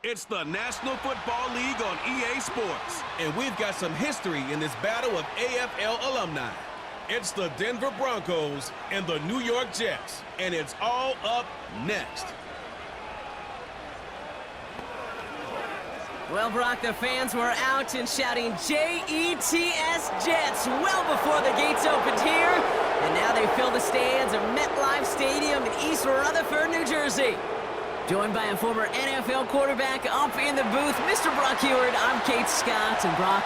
It's the National Football League on EA Sports, and we've got some history in this battle of AFL alumni. It's the Denver Broncos and the New York Jets, and it's all up next. Well, Brock, the fans were out and shouting J-E-T-S Jets well before the gates opened here, and now they fill the stands of MetLife Stadium in East Rutherford, New Jersey. Joined by a former NFL quarterback up in the booth, Mr. Brock Heward. I'm Kate Scott, and Brock,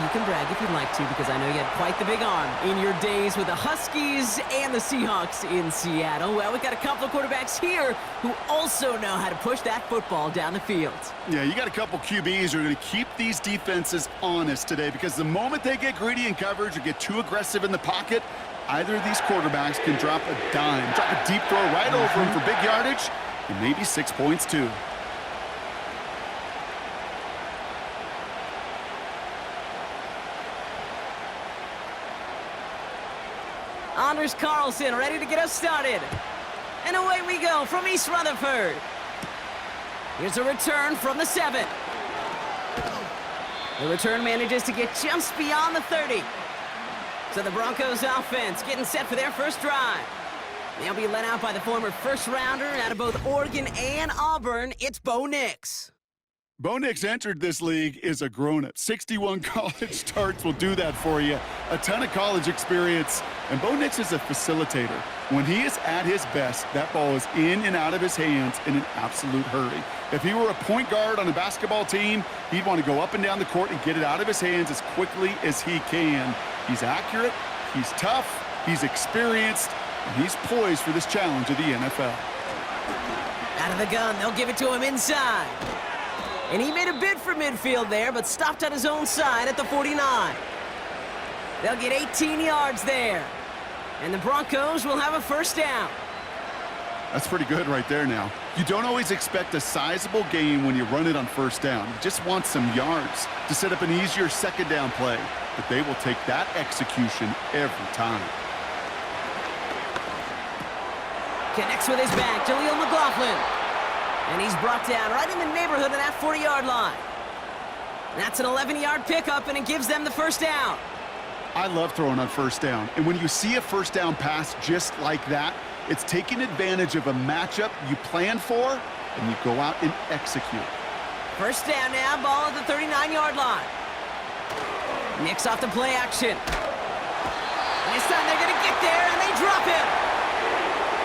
you can brag if you'd like to, because I know you had quite the big arm in your days with the Huskies and the Seahawks in Seattle. Well, we've got a couple of quarterbacks here who also know how to push that football down the field. Yeah, you got a couple QBs who are going to keep these defenses honest today, because the moment they get greedy in coverage or get too aggressive in the pocket, either of these quarterbacks can drop a dime, drop a deep throw right over them for big yardage, and maybe 6 points too. Anders Carlson ready to get us started. And away we go from East Rutherford. Here's a return from the 7. The return manages to get just beyond the 30. So the Broncos offense getting set for their first drive. They'll be led out by the former first-rounder out of both Oregon and Auburn. It's Bo Nix. Bo Nix entered this league as a grown-up. 61 college starts will do that for you. A ton of college experience. And Bo Nix is a facilitator. When he is at his best, that ball is in and out of his hands in an absolute hurry. If he were a point guard on a basketball team, he'd want to go up and down the court and get it out of his hands as quickly as he can. He's accurate, he's tough, he's experienced, and he's poised for this challenge of the NFL. Out of the gun, they'll give it to him inside. And he made a bid for midfield there, but stopped on his own side at the 49. They'll get 18 yards there. And the Broncos will have a first down. That's pretty good right there now. You don't always expect a sizable gain when you run it on first down. You just want some yards to set up an easier second down play. But they will take that execution every time. Connects with his back, Jaleel McLaughlin. And he's brought down right in the neighborhood of that 40-yard line. That's an 11-yard pickup, and it gives them the first down. I love throwing on first down. And when you see a first down pass just like that, it's taking advantage of a matchup you plan for, and you go out and execute. First down now, ball at the 39-yard line. Nix off the play action. And this time they're going to get there, and they drop him.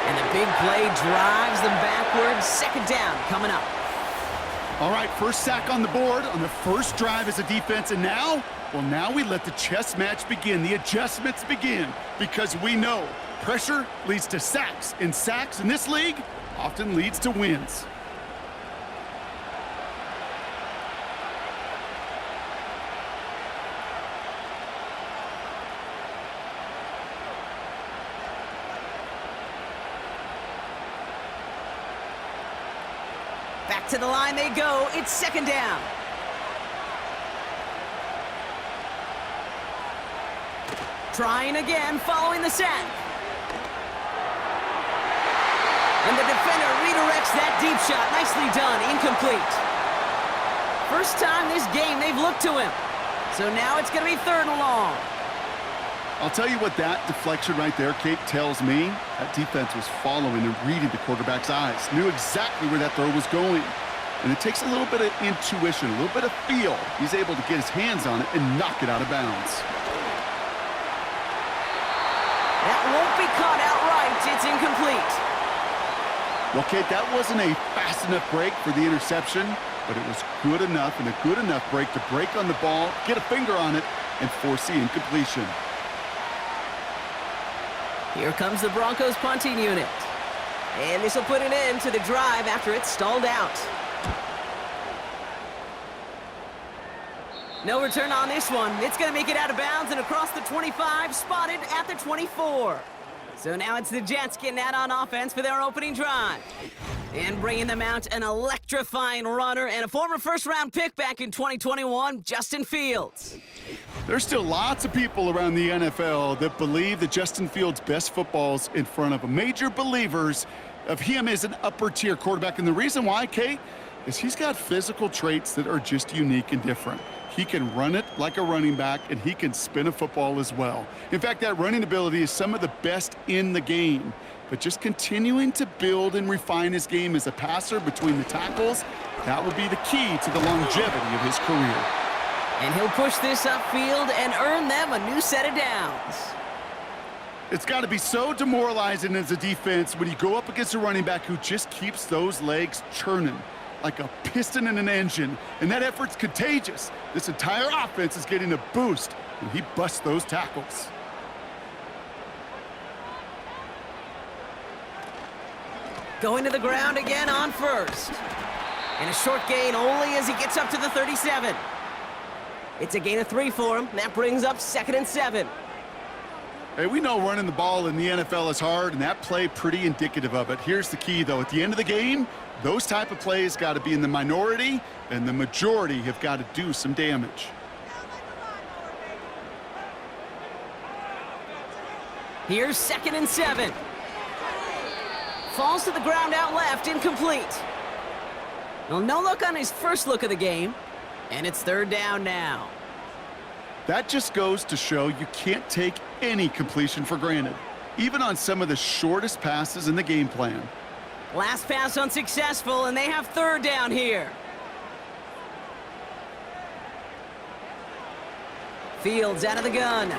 And the big play drives them backwards. Second down coming up. All right, first sack on the board on the first drive as a defense. And now, well, now we let the chess match begin. The adjustments begin, because we know pressure leads to sacks. And sacks in this league often leads to wins. Back to the line they go. It's second down. Trying again, following the sack. And the defender redirects that deep shot. Nicely done. Incomplete. First time this game they've looked to him. So now it's going to be third and long. I'll tell you what that deflection right there, Kate, tells me. That defense was following and reading the quarterback's eyes. Knew exactly where that throw was going. And it takes a little bit of intuition, a little bit of feel. He's able to get his hands on it and knock it out of bounds. That won't be caught outright. It's incomplete. Well, Kate, that wasn't a fast enough break for the interception, but it was good enough and a good enough break to break on the ball, get a finger on it, and force the incompletion. Here comes the Broncos punting unit. And this will put an end to the drive after it's stalled out. No return on this one. It's going to make it out of bounds and across the 25, spotted at the 24. So now it's the Jets getting out on offense for their opening drive. And bringing them out an electrifying runner and a former first-round pick back in 2021, Justin Fields. There's still lots of people around the NFL that believe that Justin Fields' best football's in front of them. Major believers of him as an upper-tier quarterback. And the reason why, Kate, is he's got physical traits that are just unique and different. He can run it like a running back, and he can spin a football as well. In fact, that running ability is some of the best in the game. But just continuing to build and refine his game as a passer between the tackles, that will be the key to the longevity of his career. And he'll push this upfield and earn them a new set of downs. It's got to be so demoralizing as a defense when you go up against a running back who just keeps those legs churning like a piston in an engine, and that effort's contagious. This entire offense is getting a boost when he busts those tackles. Going to the ground again on first. And a short gain only as he gets up to the 37. It's a gain of 3 for him. That brings up 2nd and 7. Hey, we know running the ball in the NFL is hard, and that play pretty indicative of it. Here's the key, though. At the end of the game, those type of plays got to be in the minority, and the majority have got to do some damage. Here's 2nd and 7. Falls to the ground out left, incomplete. Well, no look on his first look of the game, and it's 3rd down now. That just goes to show you can't take any completion for granted, even on some of the shortest passes in the game plan. Last pass unsuccessful, and they have 3rd down here. Fields out of the gun.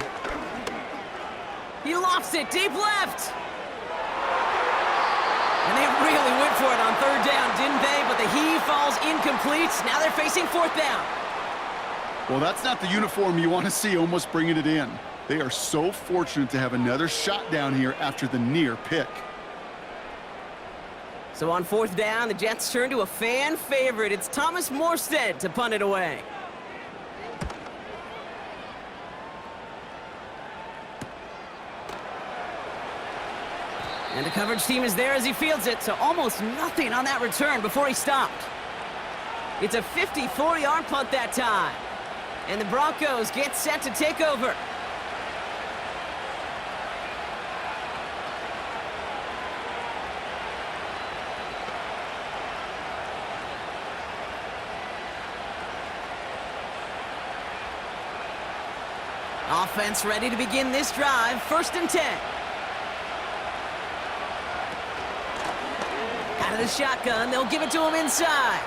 He lofts it deep left. And they really went for it on 3rd down, didn't they? But the heave falls incomplete. Now they're facing 4th down. Well, that's not the uniform you want to see almost bringing it in. They are so fortunate to have another shot down here after the near pick. So on 4th down, the Jets turn to a fan favorite. It's Thomas Morstead to punt it away. And the coverage team is there as he fields it, so almost nothing on that return before he stopped. It's a 54-yard punt that time. And the Broncos get set to take over. Offense ready to begin this drive. 1st and 10. Out of the shotgun, they'll give it to him inside.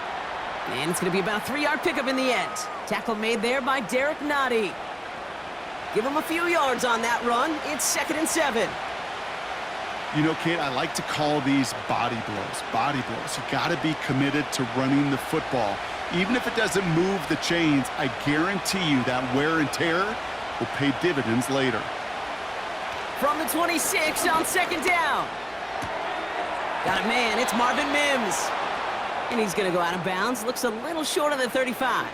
And it's going to be about a 3-yard pickup in the end. Tackle made there by Derek Nottie. Give him a few yards on that run. It's 2nd and 7. You know, Kate, I like to call these body blows. Body blows. You got to be committed to running the football. Even if it doesn't move the chains, I guarantee you that wear and tear will pay dividends later. From the 26 on 2nd down. Got a man. It's Marvin Mims. And he's going to go out of bounds. Looks a little short of the 35.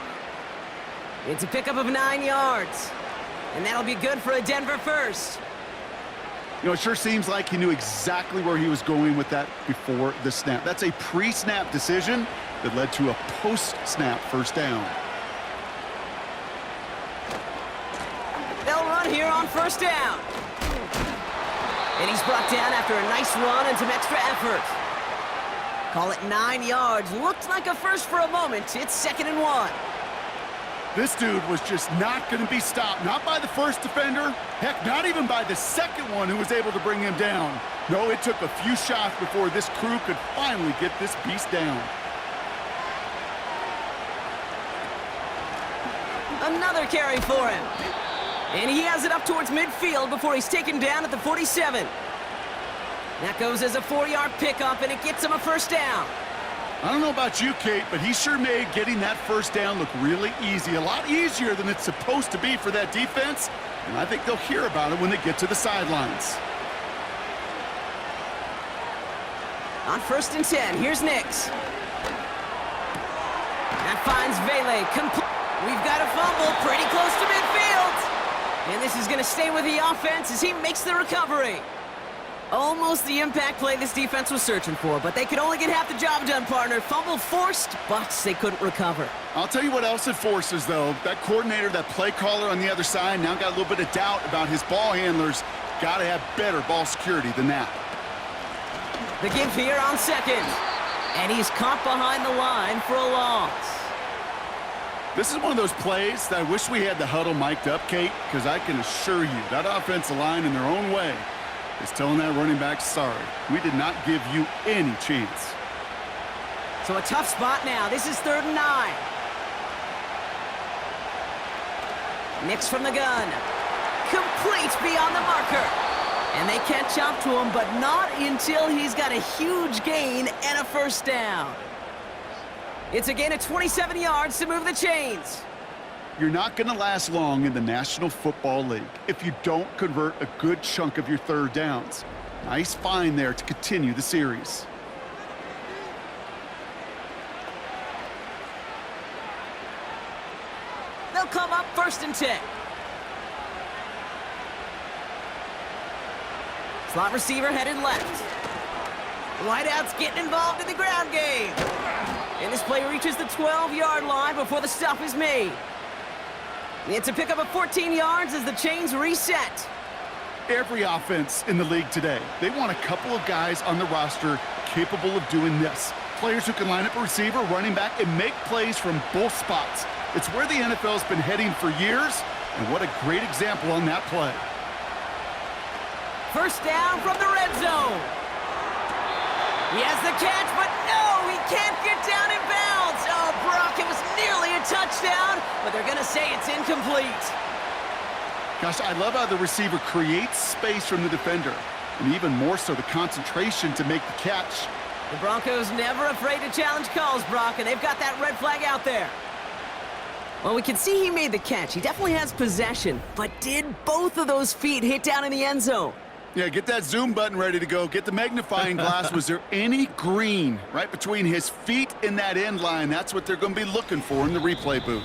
It's a pickup of 9 yards. And that'll be good for a Denver first. You know, it sure seems like he knew exactly where he was going with that before the snap. That's a pre-snap decision that led to a post-snap 1st down. They'll run here on 1st down. And he's brought down after a nice run and some extra effort. Call it 9 yards. Looked like a first for a moment. It's 2nd and 1. This dude was just not going to be stopped. Not by the first defender. Heck, not even by the second one who was able to bring him down. No, it took a few shots before this crew could finally get this beast down. Another carry for him. And he has it up towards midfield before he's taken down at the 47. That goes as a 4-yard pickup, and it gets him a 1st down. I don't know about you, Kate, but he sure made getting that 1st down look really easy. A lot easier than it's supposed to be for that defense. And I think they'll hear about it when they get to the sidelines. On 1st and 10, here's Nix. That finds Vele. We've got a fumble pretty close to midfield. And this is going to stay with the offense as he makes the recovery. Almost the impact play this defense was searching for, but they could only get half the job done, partner. Fumble forced, but they couldn't recover. I'll tell you what else it forces, though. That coordinator, that play caller on the other side, now got a little bit of doubt about his ball handlers. Got to have better ball security than that. The give here on 2nd. And he's caught behind the line for a loss. This is one of those plays that I wish we had the huddle mic'd up, Kate, because I can assure you that offensive line in their own way is telling that running back, sorry, we did not give you any chance. So a tough spot now. This is 3rd and 9. Nix from the gun. Complete beyond the marker. And they catch up to him, but not until he's got a huge gain and a first down. It's a gain of 27 yards to move the chains. You're not going to last long in the National Football League if you don't convert a good chunk of your third downs. Nice find there to continue the series. They'll come up 1st and 10. Slot receiver headed left. Wideout's getting involved in the ground game. And this play reaches the 12-yard line before the stop is made. It's a pickup of 14 yards as the chains reset. Every offense in the league today, they want a couple of guys on the roster capable of doing this. Players who can line up a receiver, running back, and make plays from both spots. It's where the NFL's been heading for years, and what a great example on that play. First down from the red zone. He has the catch, but no, he can't get down in bounds. Oh, Brock, it was nearly a touchdown, but they're going to say it's incomplete. Gosh, I love how the receiver creates space from the defender, and even more so the concentration to make the catch. The Broncos never afraid to challenge calls, Brock, and they've got that red flag out there. Well, we can see he made the catch. He definitely has possession, but did both of those feet hit down in the end zone? Yeah, get that zoom button ready to go. Get the magnifying glass. Was there any green right between his feet and that end line? That's what they're going to be looking for in the replay booth.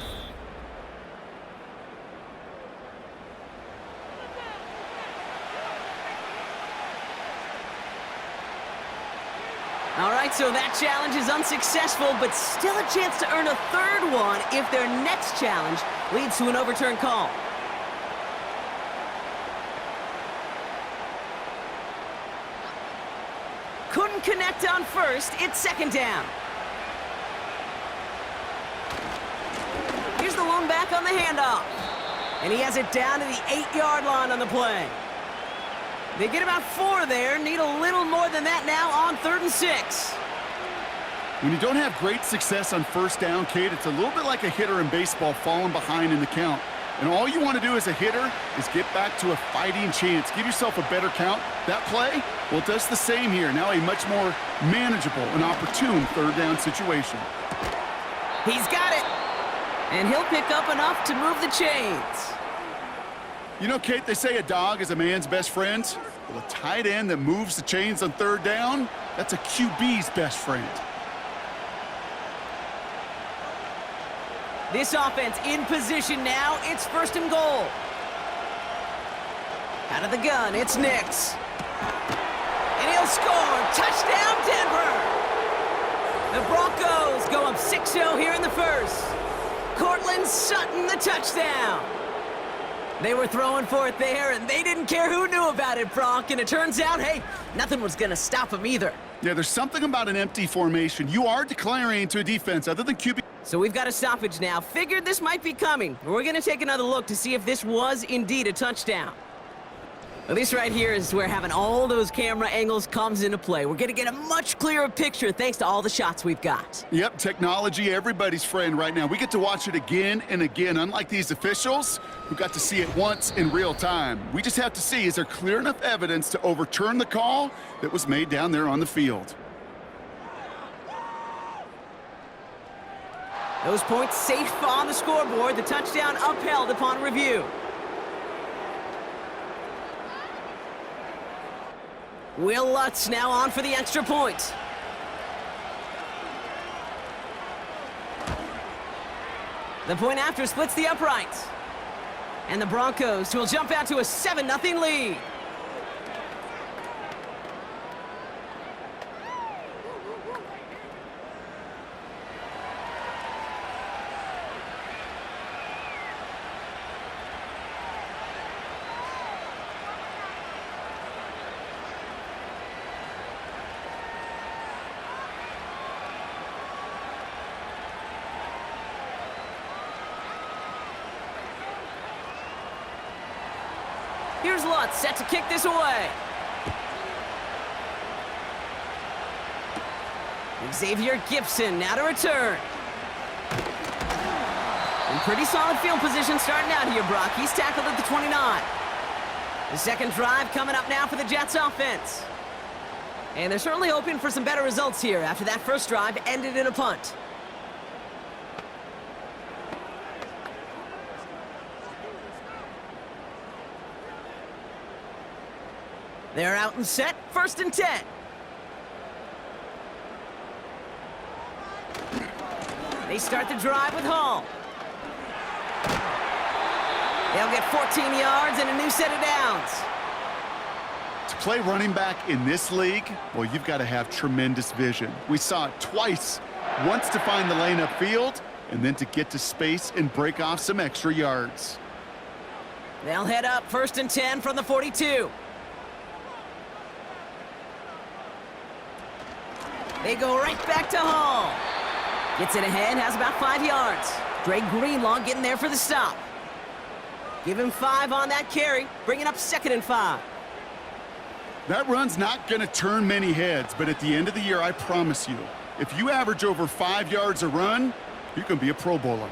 All right, so that challenge is unsuccessful, but still a chance to earn a 3rd one if their next challenge leads to an overturned call. Couldn't connect on 1st. It's 2nd down. Here's the lone back on the handoff. And he has it down to the 8-yard line on the play. They get about 4 there. Need a little more than that now on 3rd and 6. When you don't have great success on first down, Kate, it's a little bit like a hitter in baseball falling behind in the count. And all you want to do as a hitter is get back to a fighting chance. Give yourself a better count. That play, well, it does the same here. Now a much more manageable and opportune 3rd down situation. He's got it. And he'll pick up enough to move the chains. You know, Kate, they say a dog is a man's best friend. Well, a tight end that moves the chains on 3rd down, that's a QB's best friend. This offense in position now. It's 1st and goal. Out of the gun, it's Nix. And he'll score. Touchdown, Denver. The Broncos go up 6-0 here in the 1st. Cortland Sutton, the touchdown. They were throwing for it there, and they didn't care who knew about it, Brock. And it turns out, hey, nothing was going to stop them either. Yeah, there's something about an empty formation. You are declaring to a defense other than QB. So we've got a stoppage now. Figured this might be coming. We're going to take another look to see if this was indeed a touchdown. Well, this right here is where having all those camera angles comes into play. We're going to get a much clearer picture thanks to all the shots we've got. Yep, technology, everybody's friend right now. We get to watch it again and again, unlike these officials who got to see it once in real time. We just have to see, is there clear enough evidence to overturn the call that was made down there on the field? Those points safe on the scoreboard. The touchdown upheld upon review. Will Lutz now on for the extra point. The point after splits the uprights. And the Broncos will jump out to a 7-0 lead. Here's Lutz set to kick this away. Xavier Gibson now to return. In pretty solid field position starting out here, Brock. He's tackled at the 29. The second drive coming up now for the Jets offense. And they're certainly hoping for some better results here after that first drive ended in a punt. They're out and set, 1st and 10. They start the drive with Hall. They'll get 14 yards and a new set of downs. To play running back in this league, well, you've got to have tremendous vision. We saw it twice. Once to find the lane upfield, and then to get to space and break off some extra yards. They'll head up 1st and 10 from the 42. They go right back to Hall. Gets it ahead, has about 5 yards. Greg Greenlaw getting there for the stop. Give him 5 on that carry, bringing up 2nd and 5. That run's not going to turn many heads, but at the end of the year, I promise you, if you average over 5 yards a run, you can be a Pro Bowler.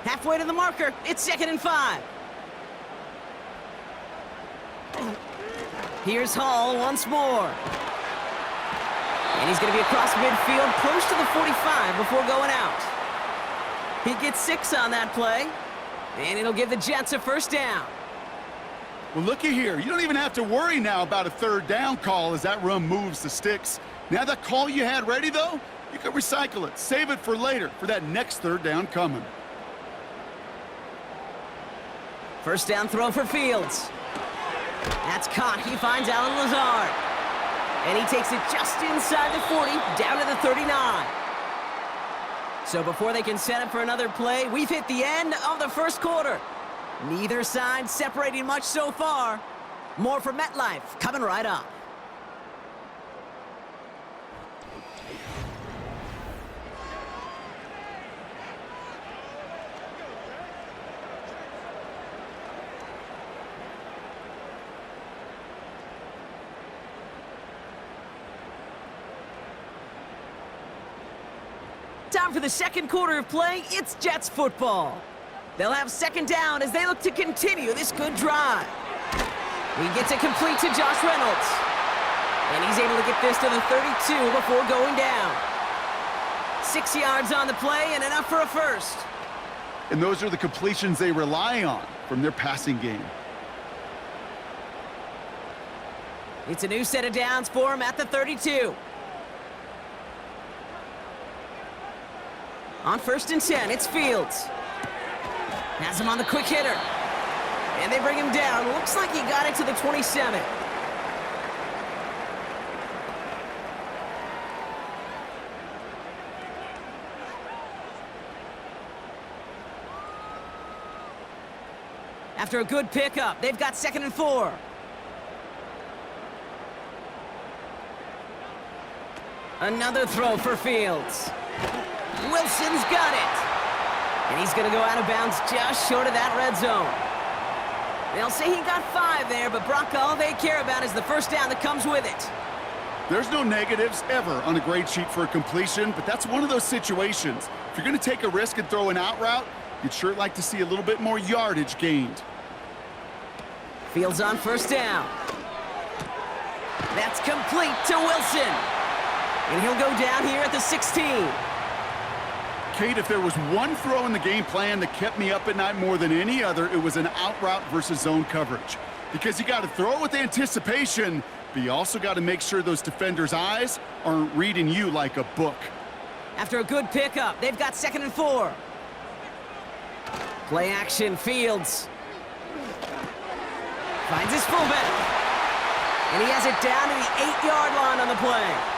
Halfway to the marker, it's 2nd and 5. Here's Hall once more. And he's going to be across midfield, close to the 45 before going out. He gets 6 on that play, and it'll give the Jets a 1st down. Well, looky here. You don't even have to worry now about a 3rd down call as that run moves the sticks. Now that call you had ready, though, you can recycle it. Save it for later, for that next 3rd down coming. 1st down throw for Fields. That's caught. He finds Alan Lazard. And he takes it just inside the 40, down to the 39. So before they can set up for another play, we've hit the end of the 1st quarter. Neither side separating much so far. More from MetLife coming right up. Time for the 2nd quarter of play. It's Jets football. They'll have 2nd down as they look to continue this good drive. He gets it complete to Josh Reynolds. And he's able to get this to the 32 before going down. 6 yards on the play and enough for a 1st. And those are the completions they rely on from their passing game. It's a new set of downs for him at the 32. On 1st and 10, it's Fields. Has him on the quick hitter. And they bring him down. Looks like he got it to the 27. After a good pickup, they've got 2nd and 4. Another throw for Fields. Wilson's got it. And he's going to go out of bounds just short of that red zone. They'll say he got 5 there, but Brock, all they care about is the 1st down that comes with it. There's no negatives ever on a grade sheet for a completion, but that's one of those situations. If you're going to take a risk and throw an out route, you'd sure like to see a little bit more yardage gained. Fields on 1st down. That's complete to Wilson. And he'll go down here at the 16. Kate, if there was one throw in the game plan that kept me up at night more than any other, it was an out route versus zone coverage. Because you got to throw it with anticipation, but you also got to make sure those defenders' eyes aren't reading you like a book. After a good pickup, they've got 2nd and 4. Play action, Fields. Finds his fullback. And he has it down to the 8-yard line on the play.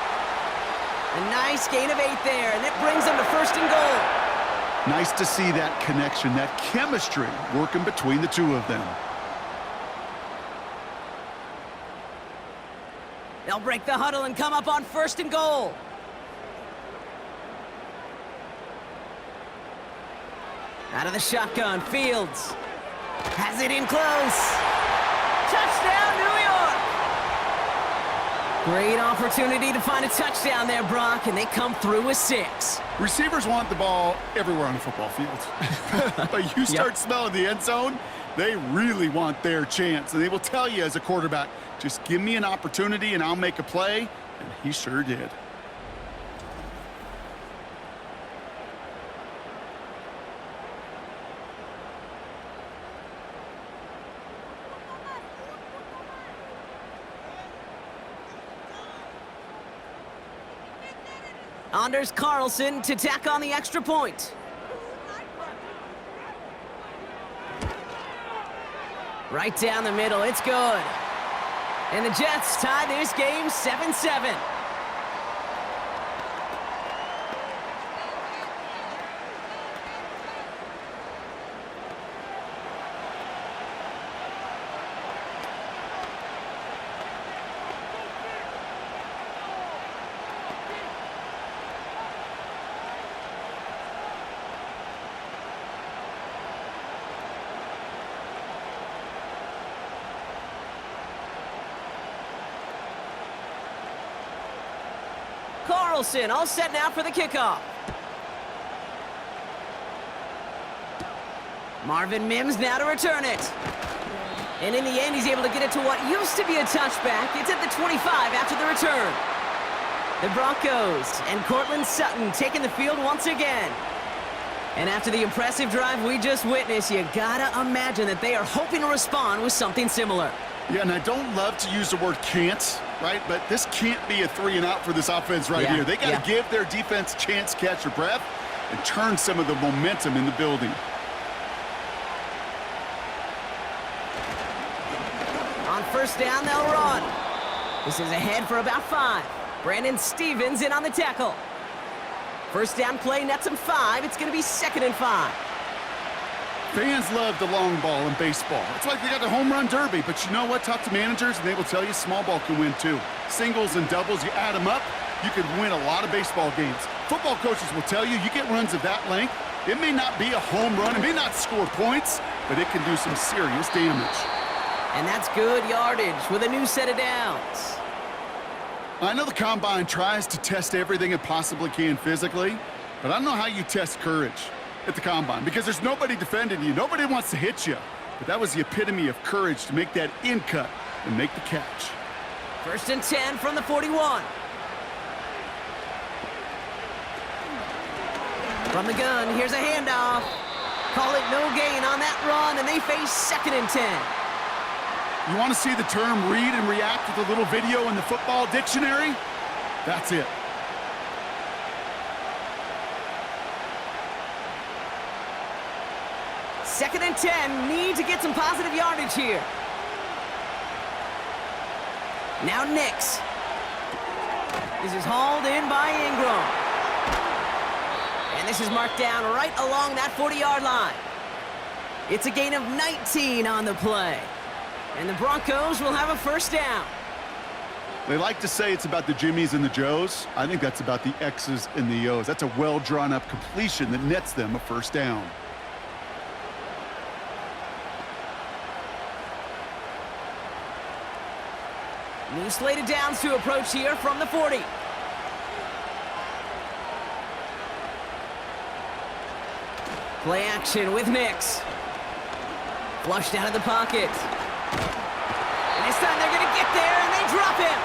A nice gain of 8 there, and it brings them to 1st and goal. Nice to see that connection, that chemistry working between the two of them. They'll break the huddle and come up on 1st and goal. Out of the shotgun, Fields has it in close. Touchdown, New York! Great opportunity to find a touchdown there, Brock, and they come through with 6. Receivers want the ball everywhere on the football field. But you start smelling the end zone, they really want their chance. And they will tell you as a quarterback, just give me an opportunity and I'll make a play. And he sure did. Anders Carlson to tack on the extra point. Right down the middle, it's good. And the Jets tie this game 7-7. Carlson all set now for the kickoff. Marvin Mims now to return it. And in the end, he's able to get it to what used to be a touchback. It's at the 25 after the return. The Broncos and Cortland Sutton taking the field once again. And after the impressive drive we just witnessed, you gotta imagine that they are hoping to respond with something similar. Yeah, and I don't love to use the word can't, right? But this can't be a 3-and-out for this offense right here. They got to give their defense a chance to catch their breath and turn some of the momentum in the building. On first down, they'll run. This is ahead for about 5. Brandon Stevens in on the tackle. First down play, nets them 5. It's going to be 2nd and 5. Fans love the long ball in baseball. It's like they got the home run derby, but you know what? Talk to managers, and they will tell you small ball can win too. Singles and doubles, you add them up, you could win a lot of baseball games. Football coaches will tell you, you get runs of that length, it may not be a home run, it may not score points, but it can do some serious damage. And that's good yardage with a new set of downs. I know the Combine tries to test everything it possibly can physically, but I don't know how you test courage at the Combine, because there's nobody defending you. Nobody wants to hit you. But that was the epitome of courage to make that in cut and make the catch. 1st and 10 from the 41. From the gun, here's a handoff. Call it no gain on that run, and they face 2nd and 10. You want to see the term read and react with a little video in the football dictionary? That's it. Second and 10, need to get some positive yardage here. Now Nix. This is hauled in by Ingram. And this is marked down right along that 40-yard line. It's a gain of 19 on the play. And the Broncos will have a first down. They like to say it's about the Jimmies and the Joes. I think that's about the X's and the O's. That's a well-drawn-up completion that nets them a first down. New slated downs to approach here from the 40. Play action with Nix. Flushed out of the pocket. And this time they're going to get there, and they drop him.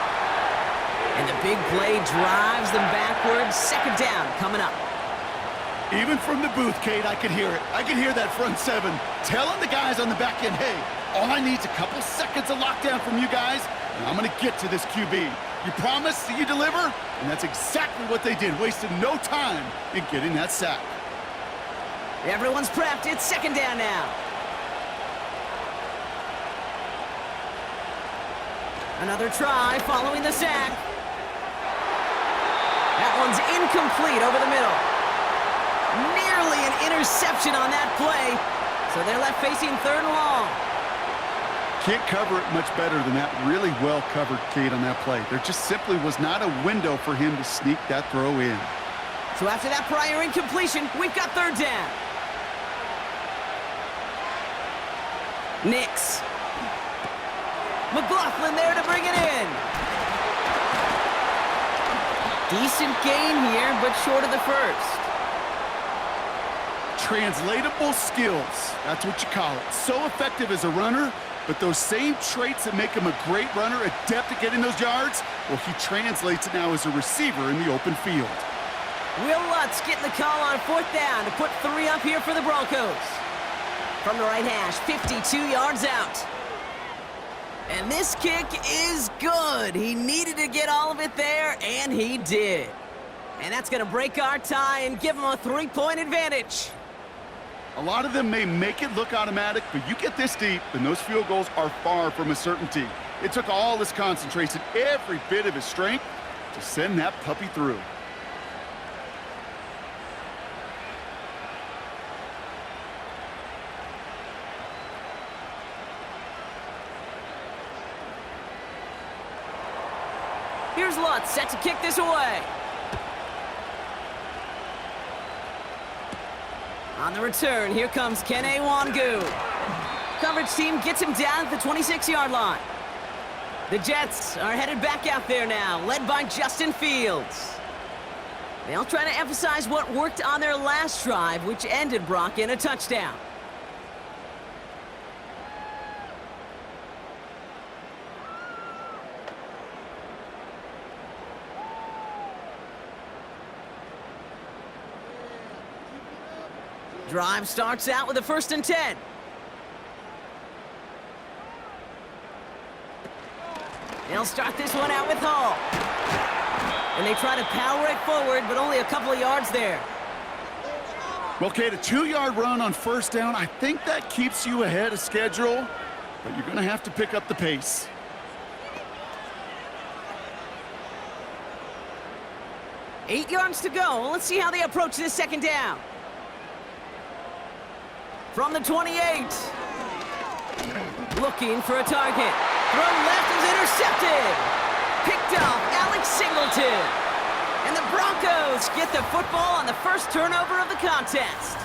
And the big play drives them backwards. 2nd down coming up. Even from the booth, Kate, I could hear it. I could hear that front 7 telling the guys on the back end, hey, all I need is a couple seconds of lockdown from you guys, and I'm going to get to this QB. You promise that you deliver? And that's exactly what they did. Wasted no time in getting that sack. Everyone's prepped. It's 2nd down now. Another try following the sack. That one's incomplete over the middle. Nearly an interception on that play. So they're left facing 3rd and long. Can't cover it much better than that. Really well covered, Kate, on that play. There just simply was not a window for him to sneak that throw in. So after that prior incompletion, we've got 3rd down. Nix. McLaughlin there to bring it in. Decent gain here, but short of the first. Translatable skills, that's what you call it. So effective as a runner, but those same traits that make him a great runner, adept at getting those yards, well, he translates it now as a receiver in the open field. Will Lutz getting the call on 4th down to put 3 up here for the Broncos. From the right hash, 52 yards out. And this kick is good. He needed to get all of it there, and he did. And that's going to break our tie and give him a 3-point advantage. A lot of them may make it look automatic, but you get this deep, and those field goals are far from a certainty. It took all his concentration, every bit of his strength, to send that puppy through. Here's Lutz, set to kick this away. On the return, here comes Kene Wangu. Coverage team gets him down at the 26-yard line. The Jets are headed back out there now, led by Justin Fields. They'll try to emphasize what worked on their last drive, which ended, Brock, in a touchdown. Drive starts out with a 1st and 10. They'll start this one out with Hall. And they try to power it forward, but only a couple of yards there. Okay, the 2-yard run on 1st down, I think that keeps you ahead of schedule, but you're going to have to pick up the pace. Eight yards to go. Let's see how they approach this 2nd down. From the 28. Looking for a target. Throw left is intercepted. Picked off Alex Singleton. And the Broncos get the football on the first turnover of the contest.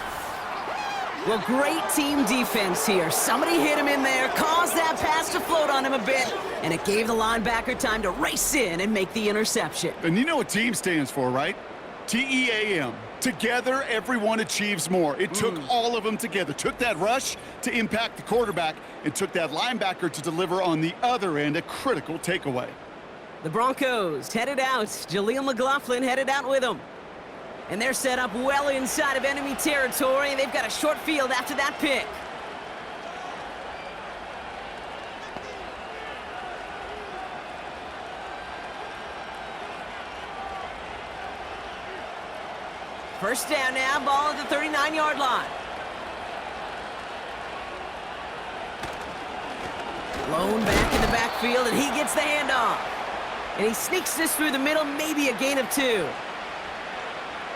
Well, great team defense here. Somebody hit him in there, caused that pass to float on him a bit, and it gave the linebacker time to race in and make the interception. And you know what team stands for, right? T-E-A-M. Together, everyone achieves more. It took all of them together. Took that rush to impact the quarterback and took that linebacker to deliver on the other end, a critical takeaway. The Broncos headed out. Jaleel McLaughlin headed out with them. And they're set up well inside of enemy territory. They've got a short field after that pick. First down now, ball at the 39-yard line. Blown back in the backfield, and he gets the handoff. And he sneaks this through the middle, maybe a gain of 2.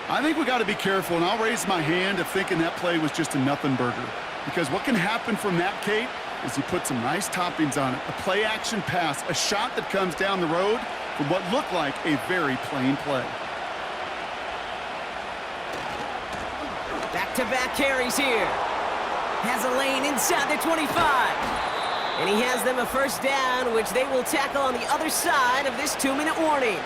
I think we got to be careful, and I'll raise my hand of thinking that play was just a nothing burger. Because what can happen from that, Kate, is he put some nice toppings on it. A play-action pass, a shot that comes down the road from what looked like a very plain play. Back-to-back carries here. Has a lane inside the 25. And he has them a first down, which they will tackle on the other side of this 2-minute warning.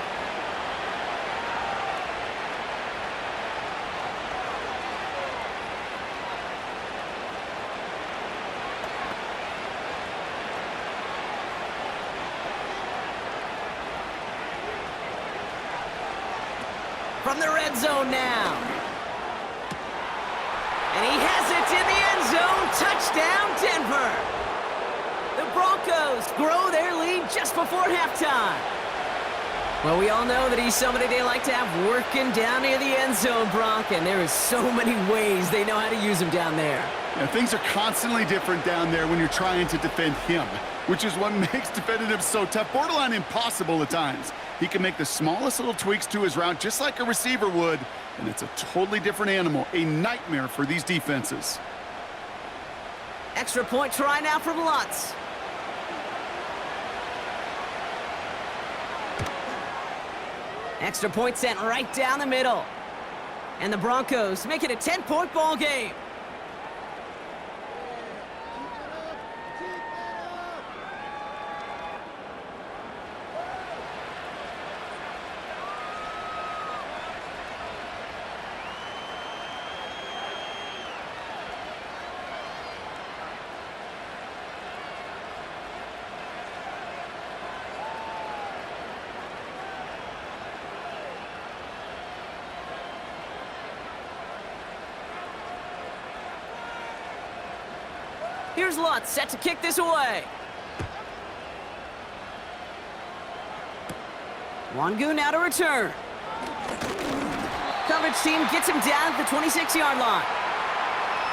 From the red zone now. And he has it in the end zone. Touchdown, Denver. The Broncos grow their lead just before halftime. Well, we all know that he's somebody they like to have working down near the end zone, Brock, and there is so many ways they know how to use him down there. Yeah, things are constantly different down there when you're trying to defend him, which is what makes defending him so tough, borderline impossible at times. He can make the smallest little tweaks to his route just like a receiver would, and it's a totally different animal, a nightmare for these defenses. Extra point try now from Lutz. Extra point sent right down the middle. And the Broncos make it a 10-point ball game. Here's Lutz, set to kick this away. Wangu now to return. Coverage team gets him down at the 26-yard line.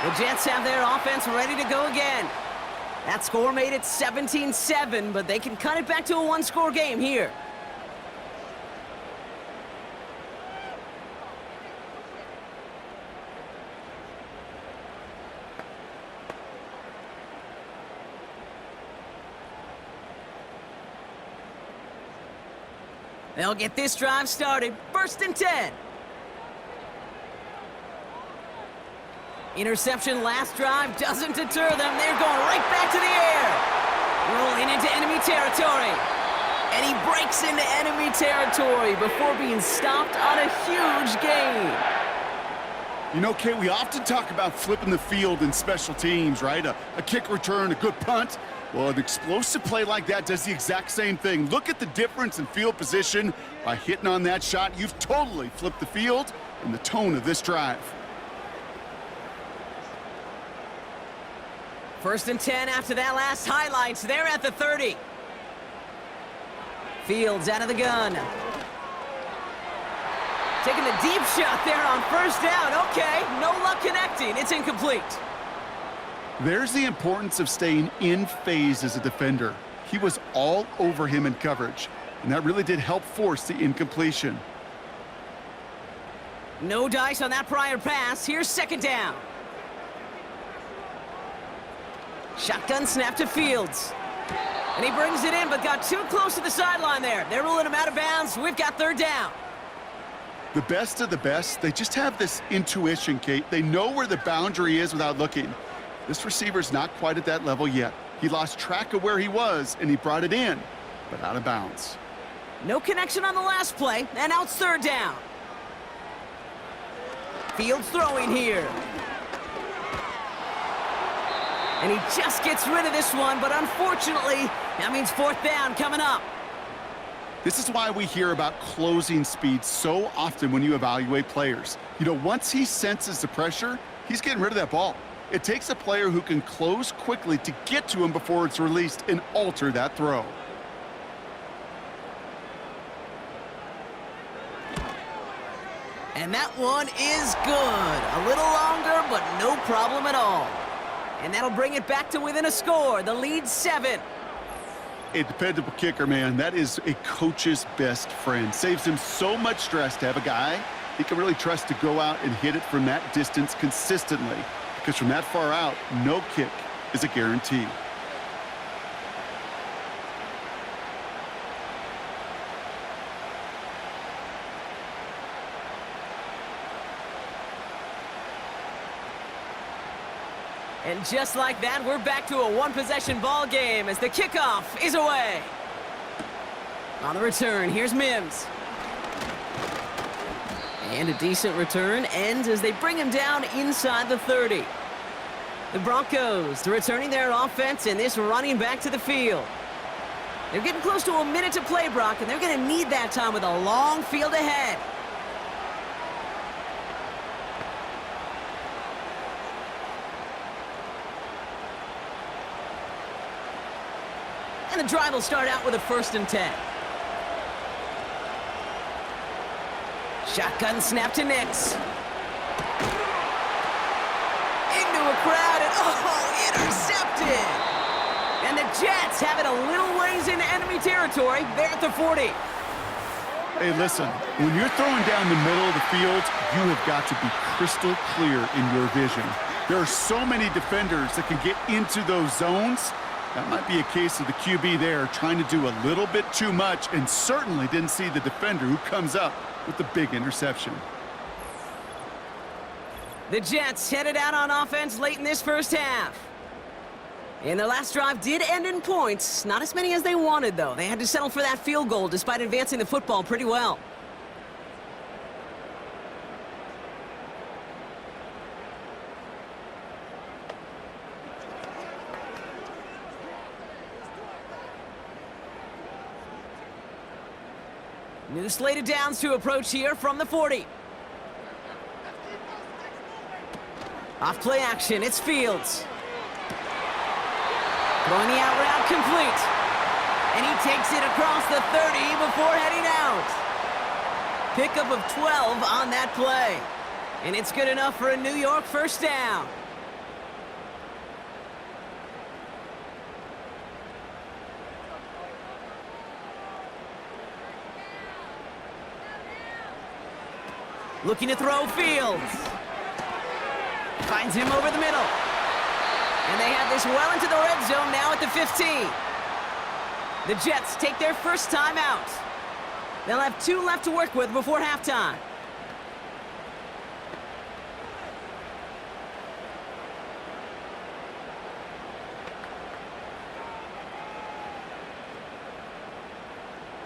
The Jets have their offense ready to go again. That score made it 17-7, but they can cut it back to a one-score game here. They'll get this drive started. 1st and 10. Interception last drive doesn't deter them. They're going right back to the air. Rolling into enemy territory. And he breaks into enemy territory before being stopped on a huge gain. You know, Kate, we often talk about flipping the field in special teams, right? A kick return, a good punt. Well, an explosive play like that does the exact same thing. Look at the difference in field position. By hitting on that shot, you've totally flipped the field and the tone of this drive. 1st and 10 after that last highlights. They're at the 30. Fields out of the gun. Taking a deep shot there on 1st down. Okay, no luck connecting. It's incomplete. There's the importance of staying in phase as a defender. He was all over him in coverage, and that really did help force the incompletion. No dice on that prior pass. Here's 2nd down. Shotgun snap to Fields. And he brings it in, but got too close to the sideline there. They're ruling him out of bounds. We've got 3rd down. The best of the best, they just have this intuition, Kate. They know where the boundary is without looking. This receiver's not quite at that level yet. He lost track of where he was, and he brought it in, but out of bounds. No connection on the last play, and now it's 3rd down. Fields throwing here. And he just gets rid of this one, but unfortunately, that means 4th down coming up. This is why we hear about closing speed so often when you evaluate players. You know, once he senses the pressure, he's getting rid of that ball. It takes a player who can close quickly to get to him before it's released and alter that throw. And that one is good. A little longer, but no problem at all. And that'll bring it back to within a score. The lead 7. A dependable kicker, man. That is a coach's best friend. Saves him so much stress to have a guy he can really trust to go out and hit it from that distance consistently. Because from that far out, no kick is a guarantee. And just like that, we're back to a one-possession ball game as the kickoff is away. On the return, here's Mims. And a decent return ends as they bring him down inside the 30. The Broncos returning their offense and this running back to the field. They're getting close to a minute to play, Brock, and they're going to need that time with a long field ahead. And the drive will start out with a 1st and 10. Shotgun snap to Nix. Into a crowd and, intercepted! And the Jets have it a little ways into enemy territory. They're at the 40. Hey, listen, when you're throwing down the middle of the field, you have got to be crystal clear in your vision. There are so many defenders that can get into those zones. That might be a case of the QB there trying to do a little bit too much and certainly didn't see the defender who comes up with the big interception. The Jets headed out on offense late in this 1st half. And their last drive did end in points. Not as many as they wanted, though. They had to settle for that field goal despite advancing the football pretty well. New slated downs to approach here from the 40. Off play action, it's Fields. Throwing the out route complete. And he takes it across the 30 before heading out. Pickup of 12 on that play. And it's good enough for a New York first down. Looking to throw Fields. Finds him over the middle. And they have this well into the red zone now at the 15. The Jets take their first time out. They'll have 2 left to work with before halftime.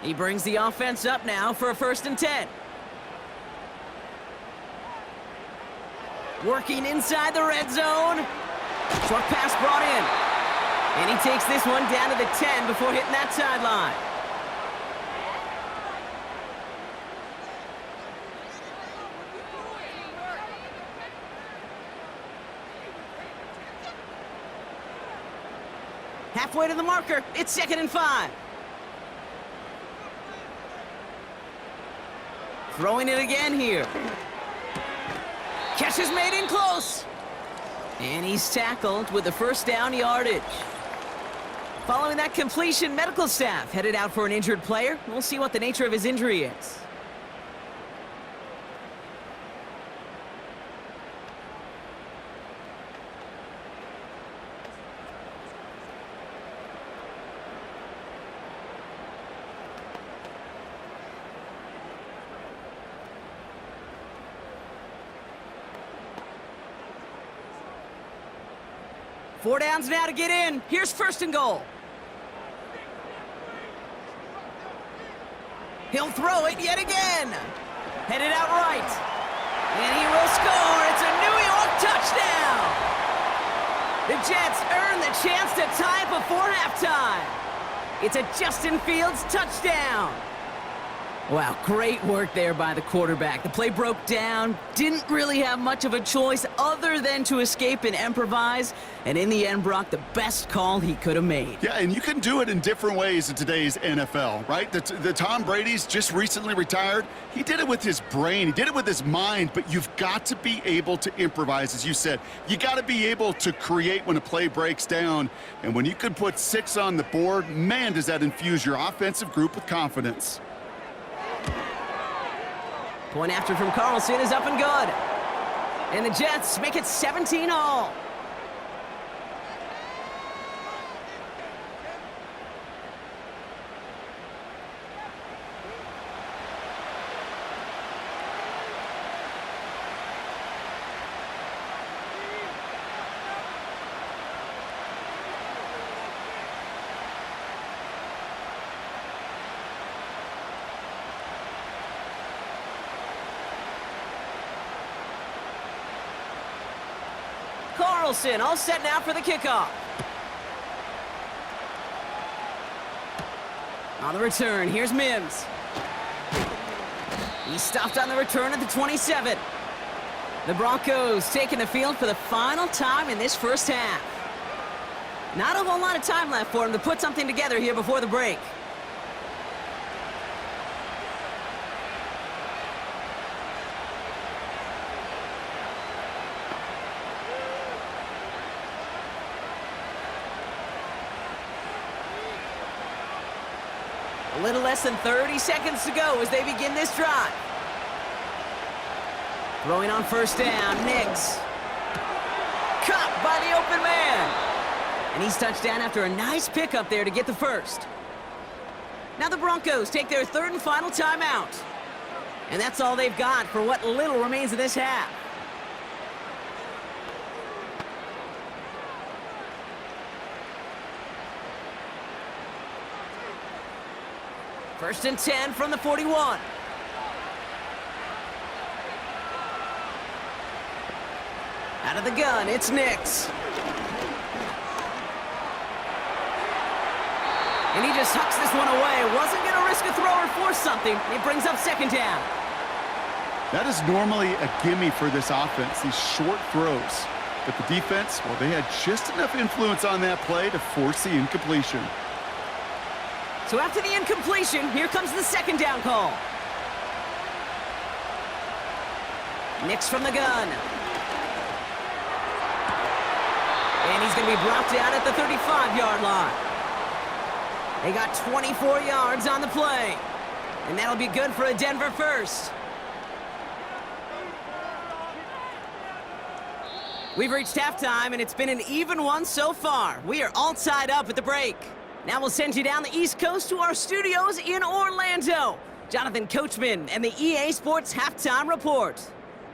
He brings the offense up now for a 1st and 10. Working inside the red zone. Short pass brought in. And he takes this one down to the 10 before hitting that sideline. Halfway to the marker. It's 2nd and 5. Throwing it again here. Catch is made in close. And he's tackled with the first down yardage. Following that completion, medical staff headed out for an injured player. We'll see what the nature of his injury is. Four downs now to get in. Here's 1st and goal. He'll throw it yet again. Headed out right. And he will score. It's a New York touchdown. The Jets earn the chance to tie it before halftime. It's a Justin Fields touchdown. Wow, great work there by the quarterback. The play broke down, didn't really have much of a choice other than to escape and improvise, and in the end, Brock, the best call he could have made. Yeah, and you can do it in different ways in today's NFL, right? The Tom Brady's just recently retired. He did it with his brain. He did it with his mind, but you've got to be able to improvise, as you said. You got to be able to create when a play breaks down, and when you can put 6 on the board, man, does that infuse your offensive group with confidence. Point after from Carlson is up and good. And the Jets make it 17 all. Carlson all set now for the kickoff. On the return, here's Mims. He stopped on the return at the 27. The Broncos taking the field for the final time in this first half. Not a whole lot of time left for him to put something together here before the break. A little less than 30 seconds to go as they begin this drive. Throwing on 1st down, Nix. Caught by the open man. And he's touched down after a nice pickup there to get the first. Now the Broncos take their 3rd and final timeout. And that's all they've got for what little remains of this half. First and 10 from the 41. Out of the gun, it's Nix. And he just hucks this one away. Wasn't going to risk a throw or force something. It brings up 2nd down. That is normally a gimme for this offense, these short throws. But the defense, well, they had just enough influence on that play to force the incompletion. So after the incompletion, here comes the second down call. Nix from the gun. And he's going to be brought down at the 35-yard line. They got 24 yards on the play. And that'll be good for a Denver first. We've reached halftime, and it's been an even one so far. We are all tied up at the break. Now we'll send you down the East Coast to our studios in Orlando. Jonathan Coachman and the EA Sports Halftime Report.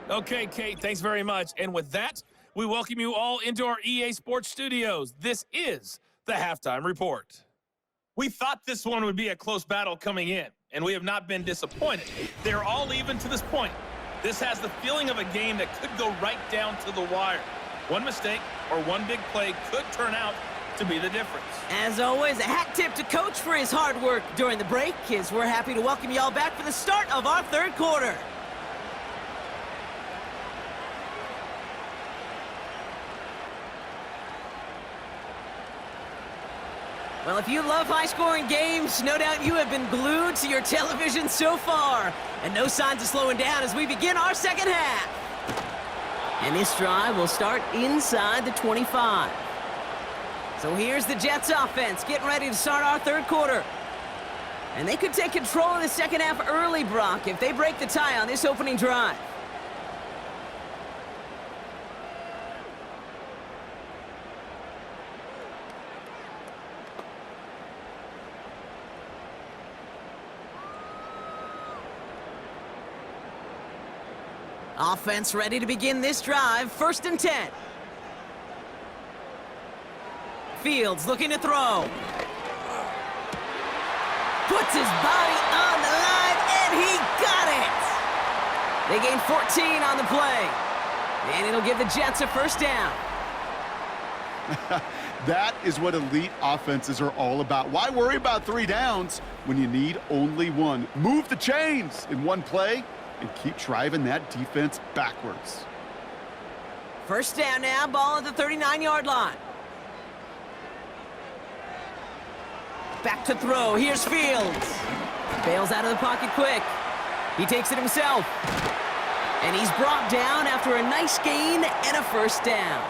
Okay, Kate, thanks very much. And with that, we welcome you all into our EA Sports Studios. This is the Halftime Report. We thought this one would be a close battle coming in, and we have not been disappointed. They're all even to this point. This has the feeling of a game that could go right down to the wire. One mistake or one big play could turn out to be the difference. As always, a hat tip to Coach for his hard work during the break, as we're happy to welcome you all back for the start of our third quarter. Well, if you love high-scoring games, no doubt you have been glued to your television so far. And no signs of slowing down as we begin our second half. And this drive will start inside the 25. So here's the Jets offense getting ready to start our third quarter. And they could take control of the second half early, Brock, if they break the tie on this opening drive. Offense ready to begin this drive. 1st and 10. Fields looking to throw. Puts his body on the line, and he got it! They gain 14 on the play. And it'll give the Jets a first down. That is what elite offenses are all about. Why worry about 3 downs when you need only 1? Move the chains in one play and keep driving that defense backwards. First down now, ball at the 39-yard line. Back to throw, here's Fields. Bails out of the pocket quick. He takes it himself. And he's brought down after a nice gain and a first down.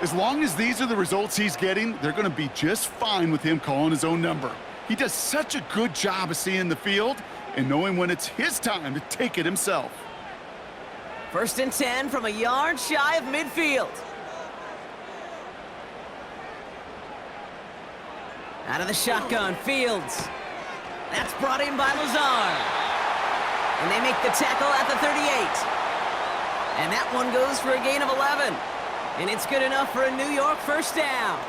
As long as these are the results he's getting, they're going to be just fine with him calling his own number. He does such a good job of seeing the field and knowing when it's his time to take it himself. 1st and 10 from a yard shy of midfield. Out of the shotgun, Fields. That's brought in by Lazard. And they make the tackle at the 38. And that one goes for a gain of 11. And it's good enough for a New York first down.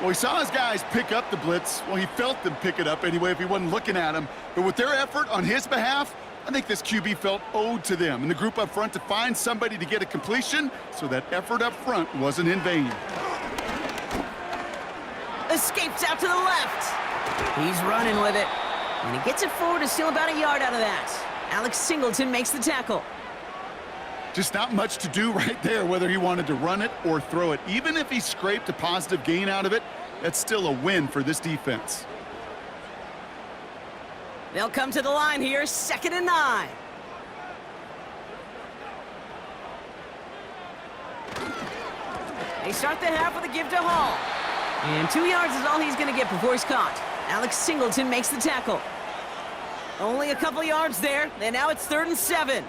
Well, he saw his guys pick up the blitz. Well, he felt them pick it up anyway if he wasn't looking at him. But with their effort on his behalf, I think this QB felt owed to them and the group up front to find somebody to get a completion, so that effort up front wasn't in vain. Escapes out to the left. He's running with it. And he gets it forward to steal about a yard out of that. Alex Singleton makes the tackle. Just not much to do right there, whether he wanted to run it or throw it. Even if he scraped a positive gain out of it, that's still a win for this defense. They'll come to the line here, 2nd and 9. They start the half with a give to Hall. And 2 yards is all he's going to get before he's caught. Alex Singleton makes the tackle. Only a couple yards there, and now it's 3rd and 7.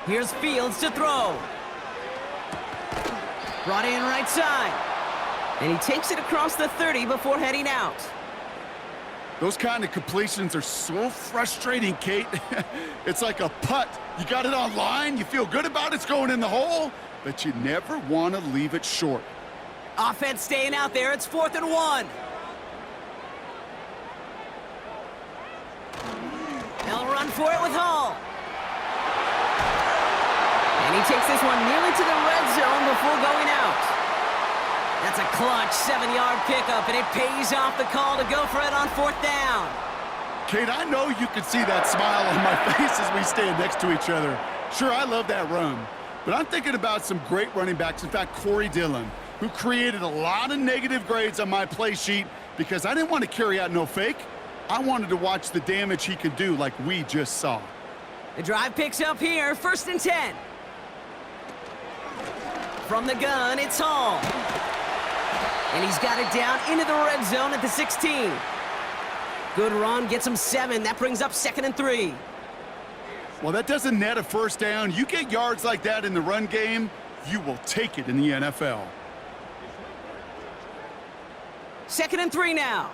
Here's Fields to throw. Brought in right side. And he takes it across the 30 before heading out. Those kind of completions are so frustrating, Kate. It's like a putt. You got it on line, you feel good about it's going in the hole, but you never want to leave it short. Offense staying out there. It's 4th and 1. They'll run for it with Hall. And he takes this one nearly to the red zone before going out. That's a clutch 7-yard pickup, and it pays off the call to go for it on 4th down. Kate, I know you can see that smile on my face as we stand next to each other. Sure, I love that run, but I'm thinking about some great running backs. In fact, Corey Dillon, who created a lot of negative grades on my play sheet because I didn't want to carry out no fake. I wanted to watch the damage he could do like we just saw. The drive picks up here, 1st and 10. From the gun, it's Hall. And he's got it down into the red zone at the 16. Good run, gets him 7. That brings up 2nd and 3. Well, that doesn't net a 1st down. You get yards like that in the run game, you will take it in the NFL. 2nd and 3 now.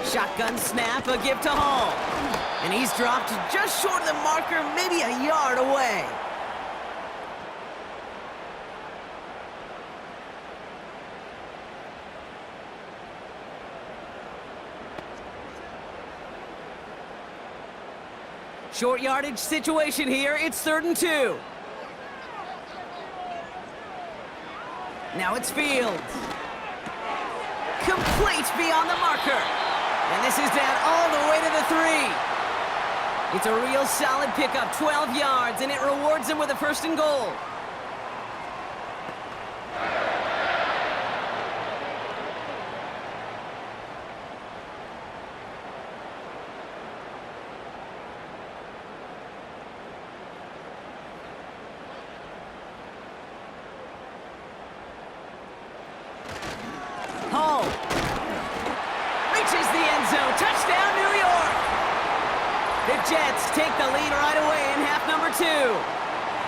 Shotgun snap, a give to Hall. And he's dropped just short of the marker, maybe a yard away. Short yardage situation here. It's 3rd and 2. Now it's Fields. Complete beyond the marker. And this is down all the way to the 3. It's a real solid pickup, 12 yards, and it rewards him with a 1st and goal. Hall reaches the end zone. Touchdown, New York. The Jets take the lead right away in half number 2.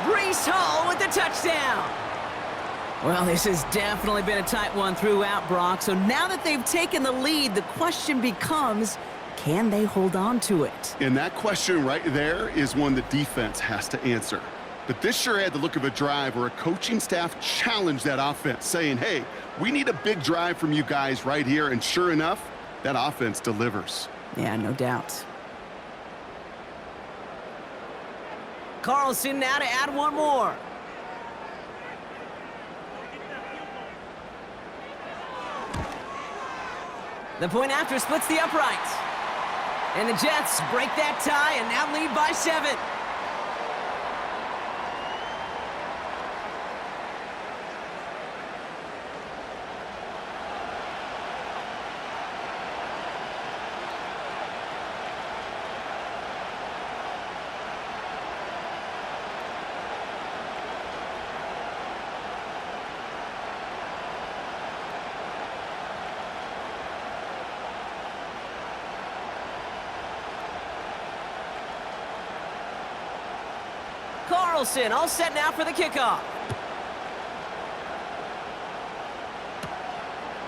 Breece Hall with the touchdown. Well, this has definitely been a tight one throughout, Brock. So now that they've taken the lead, the question becomes, can they hold on to it? And that question right there is one the defense has to answer. But this sure had the look of a drive where a coaching staff challenged that offense, saying, hey, we need a big drive from you guys right here. And sure enough, that offense delivers. Yeah, no doubt. Carlson now to add one more. The point after splits the uprights. And the Jets break that tie and now lead by 7. Carlson all set now for the kickoff.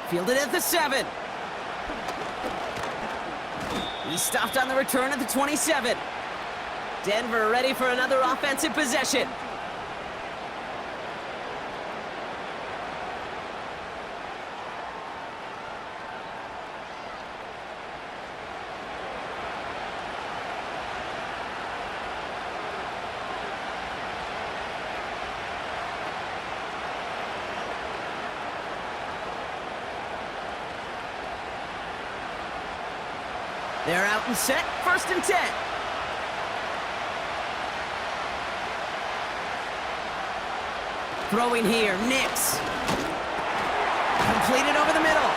Fielded at the 7. He's stopped on the return at the 27. Denver ready for another offensive possession. They're out and set, 1st and 10. Throwing here, Nix. Completed over the middle.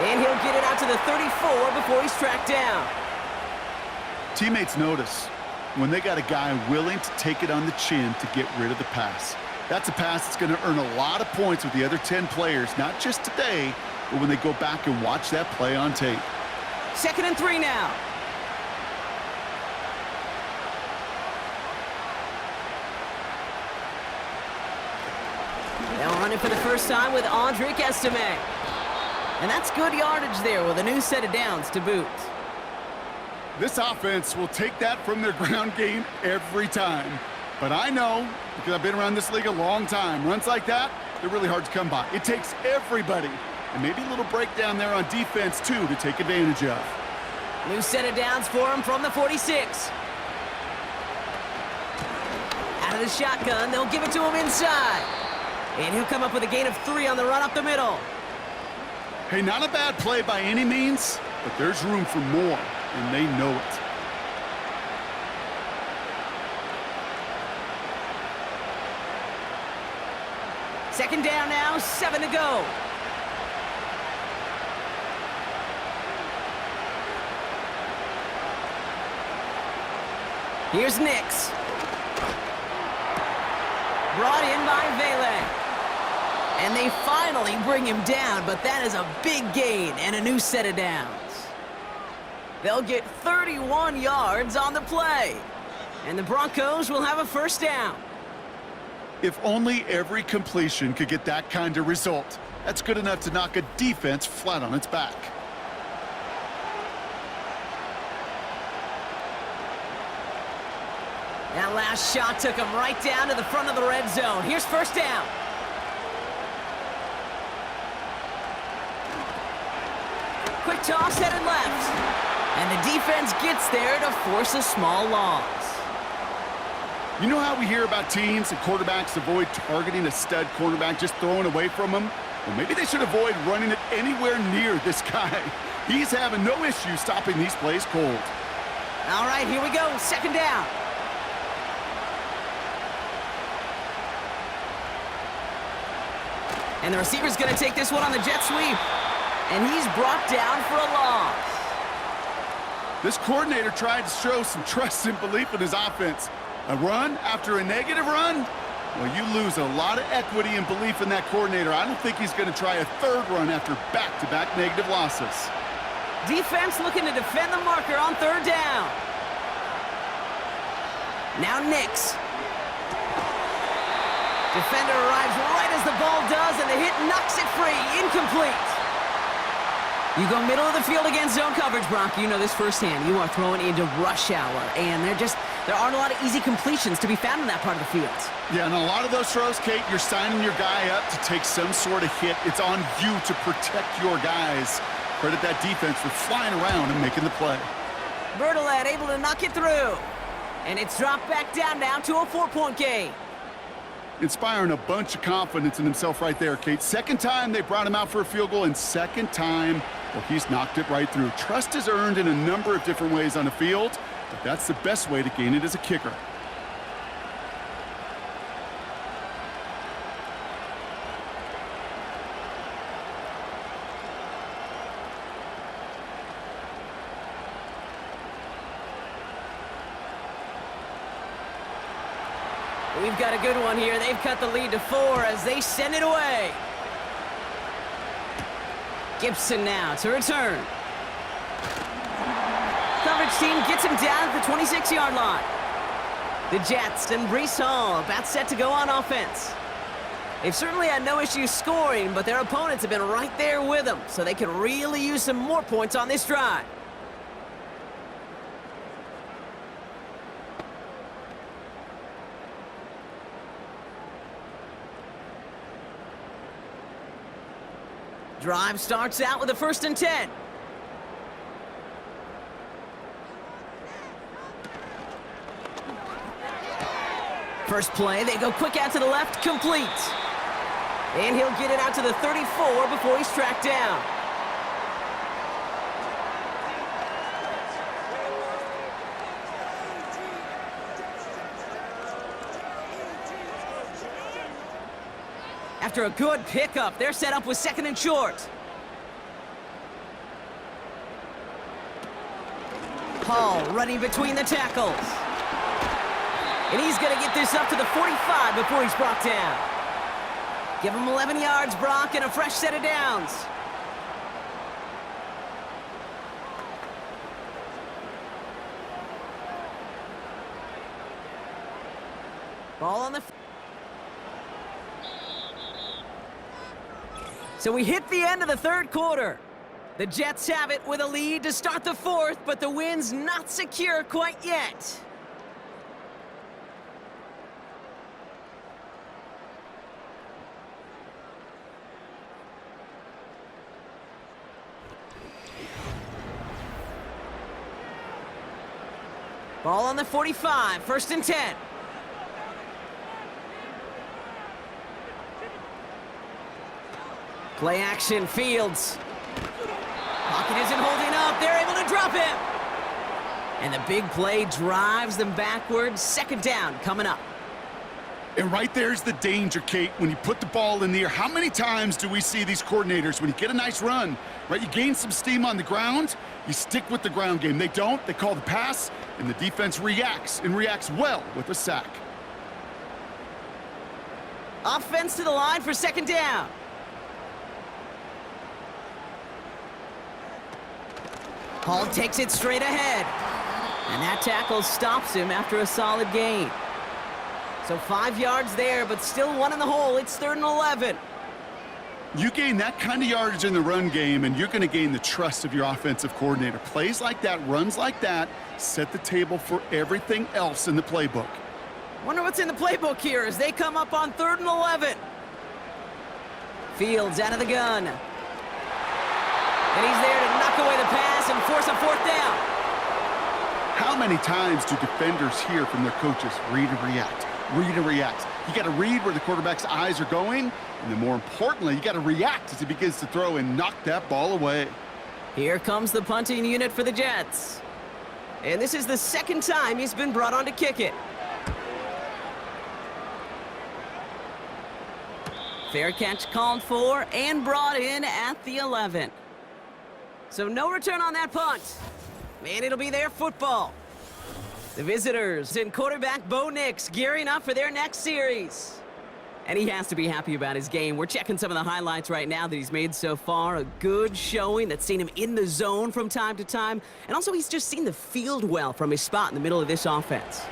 And he'll get it out to the 34 before he's tracked down. Teammates notice when they got a guy willing to take it on the chin to get rid of the pass. That's a pass that's going to earn a lot of points with the other 10 players, not just today, but when they go back and watch that play on tape. 2nd and 3 now. They'll run it for the first time with Audric Estime. And that's good yardage there with a new set of downs to boot. This offense will take that from their ground game every time. But I know, because I've been around this league a long time, runs like that, they're really hard to come by. It takes everybody. And maybe a little breakdown there on defense, too, to take advantage of. New set of downs for him from the 46. Out of the shotgun, they'll give it to him inside. And he'll come up with a gain of 3 on the run up the middle. Hey, not a bad play by any means, but there's room for more, and they know it. Second down now, 7 to go. Here's Nix. Brought in by Vele. And they finally bring him down, but that is a big gain and a new set of downs. They'll get 31 yards on the play. And the Broncos will have a first down. If only every completion could get that kind of result. That's good enough to knock a defense flat on its back. That last shot took him right down to the front of the red zone. Here's first down. Quick toss headed left. And the defense gets there to force a small loss. You know how we hear about teams and quarterbacks avoid targeting a stud cornerback, just throwing away from him? Well, maybe they should avoid running it anywhere near this guy. He's having no issue stopping these plays cold. All right, here we go. Second down. And the receiver's going to take this one on the jet sweep. And he's brought down for a loss. This coordinator tried to show some trust and belief in his offense. A run after a negative run? Well, you lose a lot of equity and belief in that coordinator. I don't think he's going to try a third run after back-to-back negative losses. Defense looking to defend the marker on third down. Now Nix. Defender arrives right as the ball does, and the hit knocks it free. Incomplete. You go middle of the field against zone coverage, Bronco. You know this firsthand. You are throwing into rush hour, and there aren't a lot of easy completions to be found in that part of the field. Yeah, and a lot of those throws, Kate, you're signing your guy up to take some sort of hit. It's on you to protect your guys. Credit that defense for flying around and making the play. Bertolet able to knock it through. And it's dropped back down now to a 4-point game. Inspiring a bunch of confidence in himself right there, Kate. Second time they brought him out for a field goal, and second time, well, he's knocked it right through. Trust is earned in a number of different ways on the field, but that's the best way to gain it as a kicker. We've got a good one here. They've cut the lead to 4 as they send it away. Gibson now to return. Coverage team gets him down at the 26-yard line. The Jets and Breece Hall about set to go on offense. They've certainly had no issue scoring, but their opponents have been right there with them, so they could really use some more points on this drive. Drive starts out with a 1st and 10. First play, they go quick out to the left, complete. And he'll get it out to the 34 before he's tracked down. After a good pickup, they're set up with 2nd and short. Hall running between the tackles. And he's going to get this up to the 45 before he's brought down. Give him 11 yards, Brock, and a fresh set of downs. Ball on the... So we hit the end of the 3rd quarter. The Jets have it with a lead to start the 4th, but the win's not secure quite yet. Ball on the 45, 1st and 10. Play action, Fields. Pocket isn't holding up. They're able to drop him. And the big play drives them backwards. 2nd down coming up. And right there's the danger, Kate, when you put the ball in the air. How many times do we see these coordinators, when you get a nice run, right, you gain some steam on the ground, you stick with the ground game. They don't. They call the pass, and the defense reacts, and reacts well with a sack. Offense to the line for 2nd down. Hall takes it straight ahead. And that tackle stops him after a solid gain. So 5 yards there, but still 1 in the hole. It's 3rd and 11. You gain that kind of yardage in the run game, and you're going to gain the trust of your offensive coordinator. Plays like that, runs like that, set the table for everything else in the playbook. Wonder what's in the playbook here as they come up on 3rd and 11. Fields out of the gun. And he's there to knock away the pass and force a 4th down. How many times do defenders hear from their coaches, read and react, read and react? You got to read where the quarterback's eyes are going, and then more importantly, you got to react as he begins to throw and knock that ball away. Here comes the punting unit for the Jets. And this is the 2nd time he's been brought on to kick it. Fair catch called for and brought in at the 11. So no return on that punt. And it'll be their football. The visitors and quarterback Bo Nix gearing up for their next series. And he has to be happy about his game. We're checking some of the highlights right now that he's made so far. A good showing that's seen him in the zone from time to time. And also he's just seen the field well from his spot in the middle of this offense.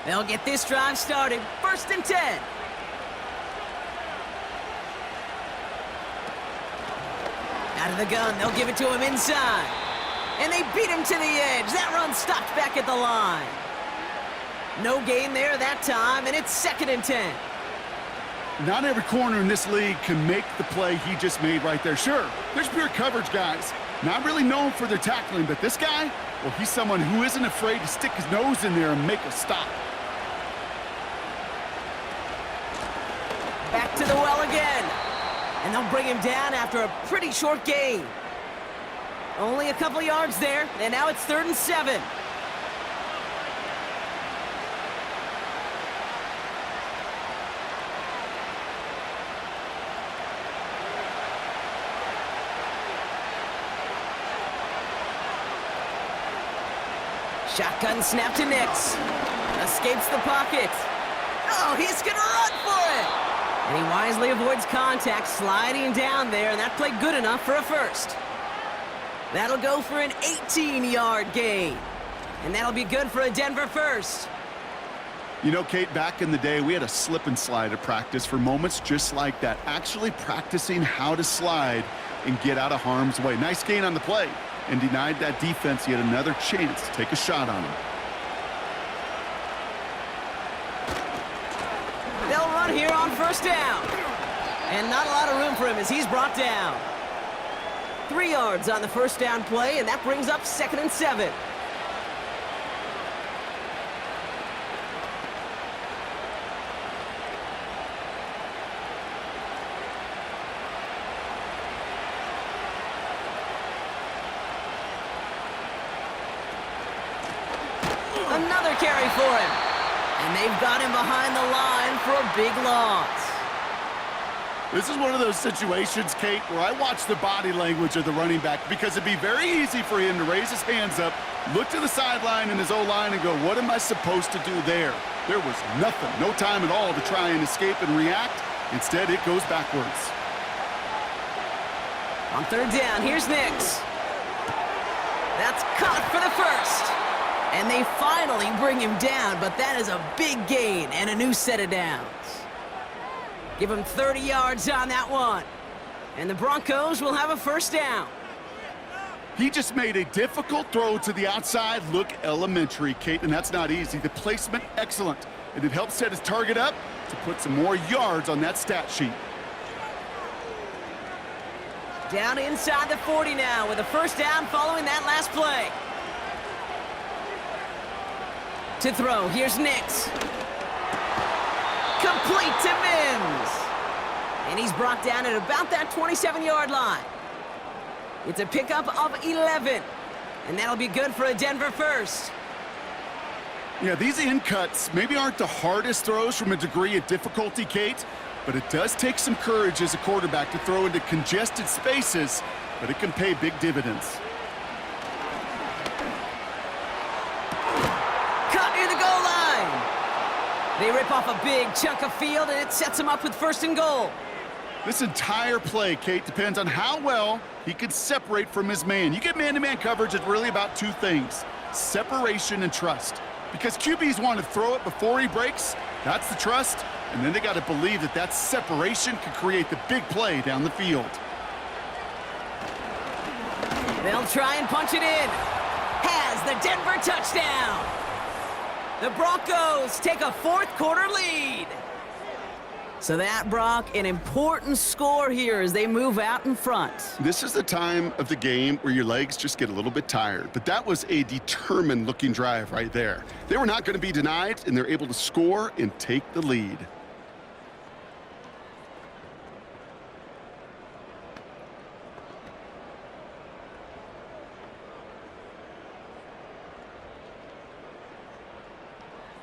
They'll get this drive started. 1st and 10. Out of the gun, they'll give it to him inside. And they beat him to the edge. That run stopped back at the line. No gain there that time, and it's 2nd and 10. Not every corner in this league can make the play he just made right there. Sure, there's pure coverage guys. Not really known for their tackling, but this guy, well, he's someone who isn't afraid to stick his nose in there and make a stop. Back to the well again. And they'll bring him down after a pretty short gain. Only a couple yards there, and now it's 3rd and 7. Shotgun snap to Nix. Escapes the pocket. Oh, he's gonna run for it! And he wisely avoids contact, sliding down there, and that played good enough for a 1st. That'll go for an 18-yard gain. And that'll be good for a Denver 1st. You know, Kate, back in the day, we had a slip and slide at practice for moments just like that. Actually practicing how to slide and get out of harm's way. Nice gain on the play, and denied that defense yet another chance to take a shot on him. They'll run here on 1st down. And not a lot of room for him as he's brought down. 3 yards on the 1st down play, and that brings up 2nd and 7. Another carry for him. And they've got him behind the line for a big loss. This is one of those situations, Kate, where I watch the body language of the running back because it'd be very easy for him to raise his hands up, look to the sideline in his O-line and go, what am I supposed to do there? There was nothing, no time at all to try and escape and react. Instead, it goes backwards. On 3rd down, here's Nix. That's caught for the 1st. And they finally bring him down, but that is a big gain and a new set of downs. Give him 30 yards on that one. And the Broncos will have a 1st down. He just made a difficult throw to the outside look elementary, Kate, and that's not easy. The placement, excellent. And it helps set his target up to put some more yards on that stat sheet. Down inside the 40 now with a first down following that last play. To throw, here's Nix. Complete to Mims. And he's brought down at about that 27-yard line. It's a pickup of 11. And that'll be good for a Denver first. Yeah, these in cuts maybe aren't the hardest throws from a degree of difficulty, Kate, but it does take some courage as a quarterback to throw into congested spaces, but it can pay big dividends. Cut near the goal line. They rip off a big chunk of field, and it sets them up with first and goal. This entire play, Kate, depends on how well he can separate from his man. You get man-to-man coverage, it's really about two things, separation and trust. Because QBs want to throw it before he breaks, that's the trust, and then they got to believe that that separation can create the big play down the field. They'll try and punch it in. Has the Denver touchdown. The Broncos take a fourth-quarter lead. So that, Brock, an important score here as they move out in front. This is the time of the game where your legs just get a little bit tired, but that was a determined-looking drive right there. They were not going to be denied, and they're able to score and take the lead.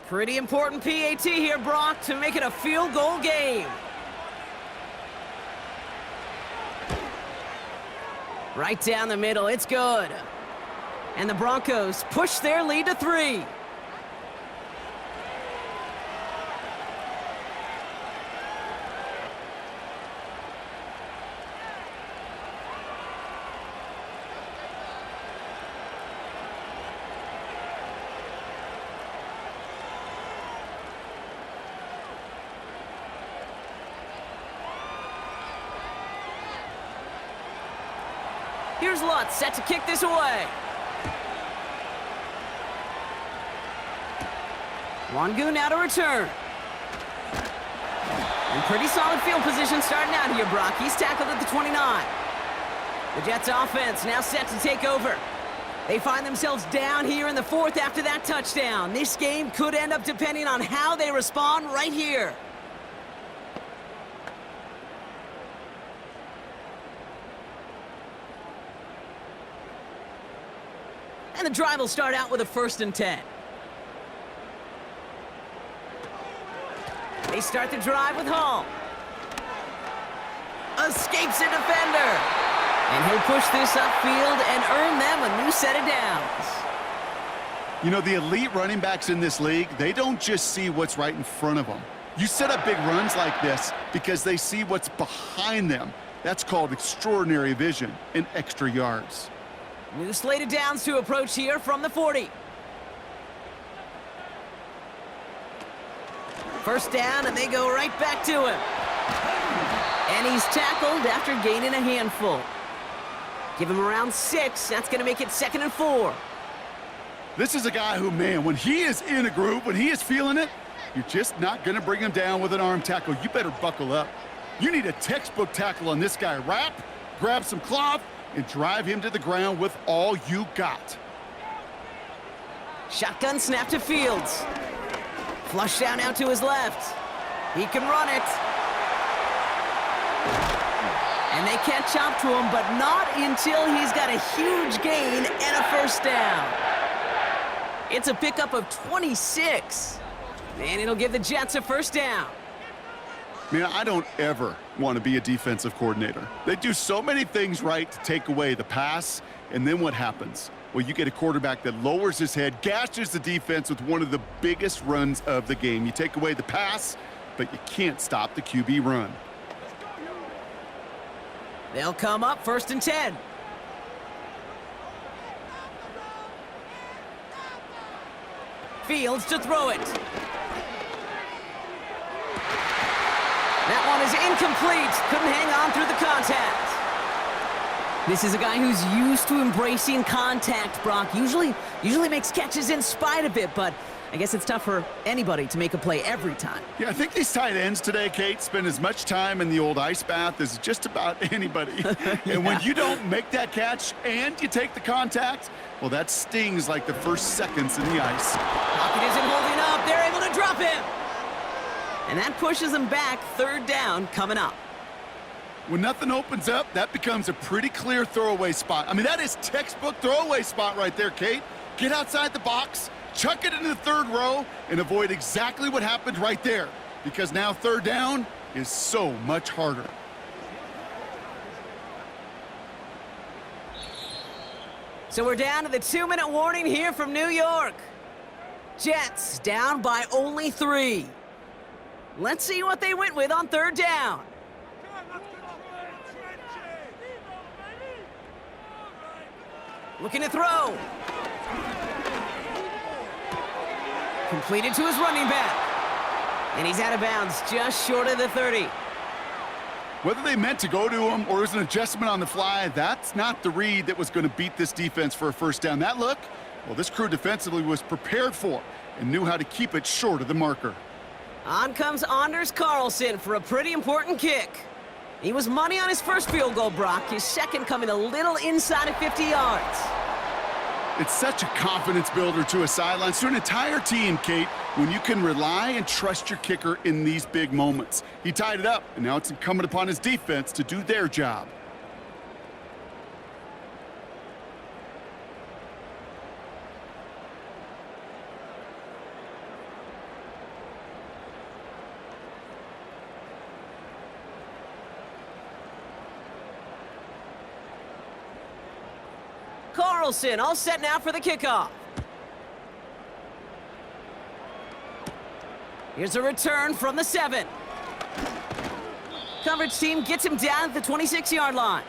Pretty important PAT here, Brock, to make it a field goal game. Right down the middle, it's good. And the Broncos push their lead to 3. Here's Lutz, set to kick this away. Wangu now to return. And pretty solid field position starting out here, Brock. He's tackled at the 29. The Jets offense now set to take over. They find themselves down here in the fourth after that touchdown. This game could end up depending on how they respond right here. And the drive will start out with a 1st and 10. They start the drive with Hall. Escapes a defender. And he'll push this upfield and earn them a new set of downs. You know, the elite running backs in this league, they don't just see what's right in front of them. You set up big runs like this because they see what's behind them. That's called extraordinary vision and extra yards. New slate of downs to approach here from the 40. First down, and they go right back to him. And he's tackled after gaining a handful. Give him around 6. That's going to make it 2nd and 4. This is a guy who, man, when he is in a groove, when he is feeling it, you're just not going to bring him down with an arm tackle. You better buckle up. You need a textbook tackle on this guy. Wrap, grab some cloth, and drive him to the ground with all you got. Shotgun snap to Fields. Flush down out to his left. He can run it. And they catch up to him, but not until he's got a huge gain and a first down. It's a pickup of 26. And it'll give the Jets a first down. Man, I don't ever want to be a defensive coordinator. They do so many things right to take away the pass, and then what happens? Well, you get a quarterback that lowers his head, gashes the defense with one of the biggest runs of the game. You take away the pass, but you can't stop the QB run. They'll come up 1st and 10. Fields to throw it. That one is incomplete. Couldn't hang on through the contact. This is a guy who's used to embracing contact, Brock. Usually makes catches in spite of it, but I guess it's tough for anybody to make a play every time. Yeah, I think these tight ends today, Kate, spend as much time in the old ice bath as just about anybody. And when you don't make that catch and you take the contact, well, that stings like the first seconds in the ice. Pocket isn't holding up. They're able to drop him. And that pushes them back. Third down coming up. When nothing opens up, that becomes a pretty clear throwaway spot. I mean, that is textbook throwaway spot right there, Kate. Get outside the box, chuck it into the third row, and avoid exactly what happened right there. Because now third down is so much harder. So we're down to the 2-minute warning here from New York. Jets down by only 3. Let's see what they went with on third down. Looking to throw. Completed to his running back. And he's out of bounds just short of the 30. Whether they meant to go to him or it was an adjustment on the fly, that's not the read that was going to beat this defense for a first down. That look, well, this crew defensively was prepared for and knew how to keep it short of the marker. On comes Anders Carlson for a pretty important kick. He was money on his first field goal, Brock. His second coming a little inside of 50 yards. It's such a confidence builder to a sideline, to an entire team, Kate, when you can rely and trust your kicker in these big moments. He tied it up, and now it's incumbent upon his defense to do their job. Carlson all set now for the kickoff. Here's a return from the 7. Coverage team gets him down at the 26-yard line.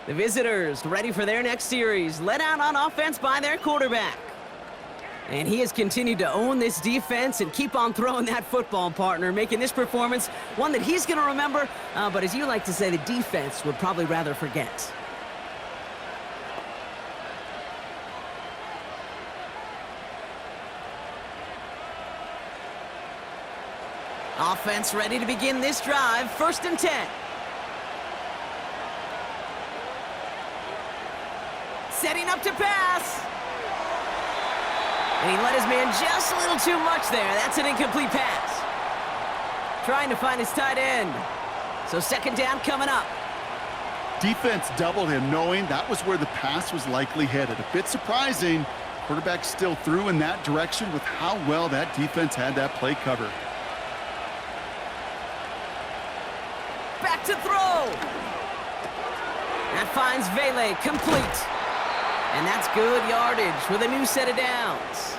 The visitors ready for their next series, led out on offense by their quarterback. And he has continued to own this defense and keep on throwing that football, partner, making this performance one that he's going to remember, but as you like to say, the defense would probably rather forget. Offense ready to begin this drive. 1st and 10. Setting up to pass. And he let his man just a little too much there. That's an incomplete pass. Trying to find his tight end. So 2nd down coming up. Defense doubled him, knowing that was where the pass was likely headed. A bit surprising. Quarterback still threw in that direction with how well that defense had that play covered. Back to throw. That finds Vele complete. And that's good yardage with a new set of downs.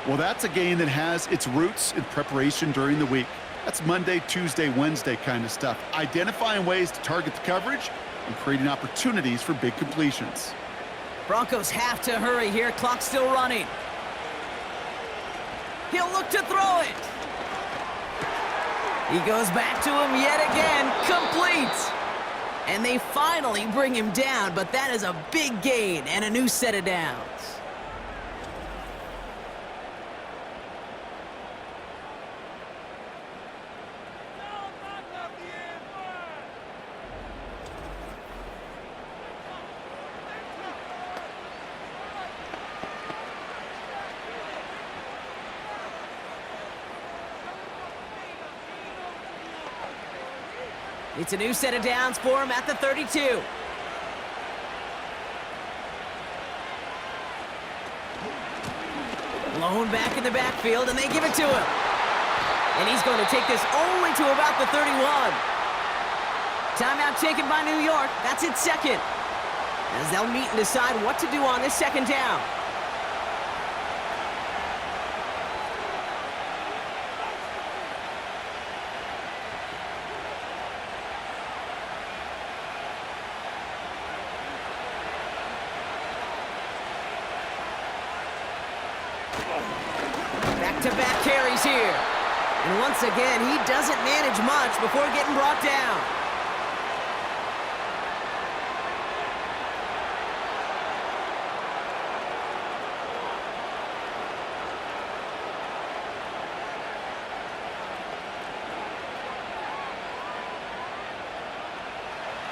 Well, that's a game that has its roots in preparation during the week. That's Monday, Tuesday, Wednesday kind of stuff. Identifying ways to target the coverage and creating opportunities for big completions. Broncos have to hurry here. Clock's still running. He'll look to throw it. He goes back to him yet again, complete. And they finally bring him down, but that is a big gain and a new set of downs. It's a new set of downs for him at the 32. Blown back in the backfield, and they give it to him. And he's going to take this only to about the 31. Timeout taken by New York. That's its 2nd. As they'll meet and decide what to do on this 2nd down. Back-to-back carries here. And once again, he doesn't manage much before getting brought down.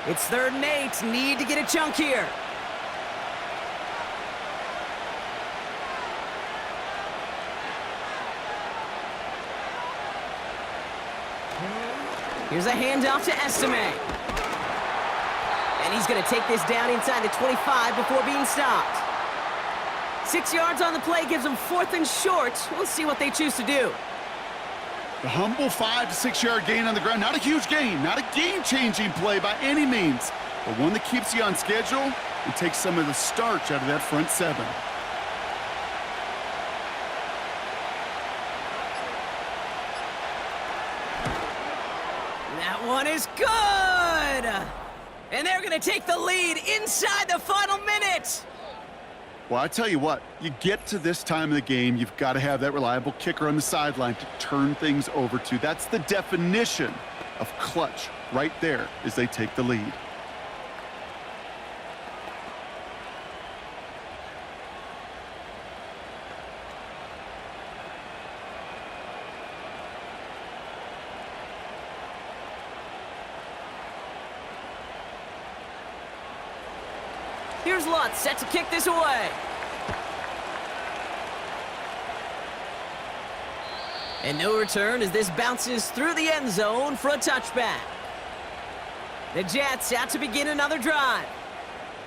It's 3rd and 8. Need to get a chunk here. Here's a handoff to Estime. And he's going to take this down inside the 25 before being stopped. 6 yards on the play gives them 4th and short. We'll see what they choose to do. The humble 5 to 6 yard gain on the ground. Not a huge gain, not a game-changing play by any means, but one that keeps you on schedule and takes some of the starch out of that front 7. That one is good! And they're going to take the lead inside the final minute. Well, I tell you what, you get to this time of the game, you've got to have that reliable kicker on the sideline to turn things over to. That's the definition of clutch right there as they take the lead. Here's Lutz, set to kick this away. And no return as this bounces through the end zone for a touchback. The Jets out to begin another drive.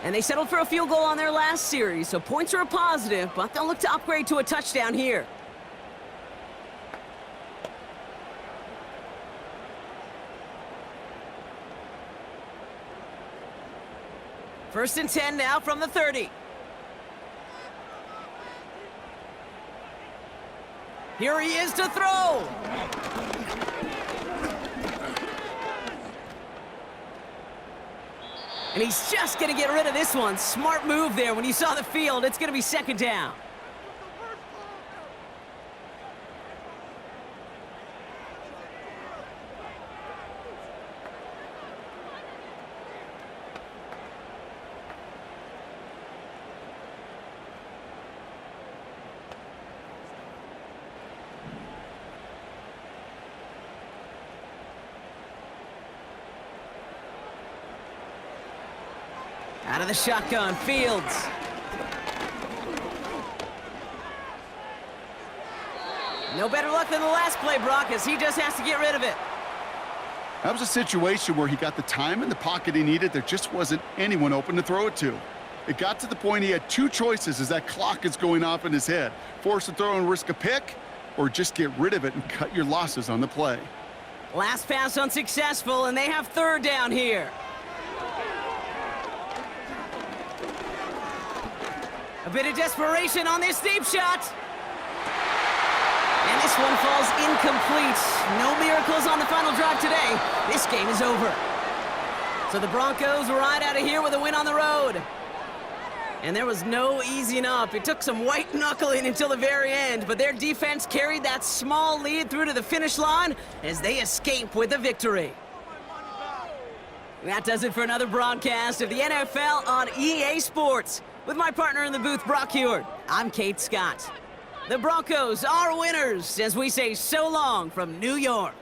And they settled for a field goal on their last series, so points are a positive, but they'll look to upgrade to a touchdown here. First and 10 now from the 30. Here he is to throw. And he's just going to get rid of this one. Smart move there. When you saw the field, it's going to be 2nd down. Out of the shotgun, Fields. No better luck than the last play, Brock, as he just has to get rid of it. That was a situation where he got the time in the pocket he needed. There just wasn't anyone open to throw it to. It got to the point he had 2 choices as that clock is going off in his head. Force to throw and risk a pick, or just get rid of it and cut your losses on the play. Last pass unsuccessful, and they have 3rd down here. A bit of desperation on this deep shot. And this one falls incomplete. No miracles on the final drive today. This game is over. So the Broncos ride out of here with a win on the road. And there was no easing up. It took some white knuckling until the very end, but their defense carried that small lead through to the finish line as they escape with a victory. That does it for another broadcast of the NFL on EA Sports. With my partner in the booth, Brock Heward, I'm Kate Scott. The Broncos are winners as we say so long from New York.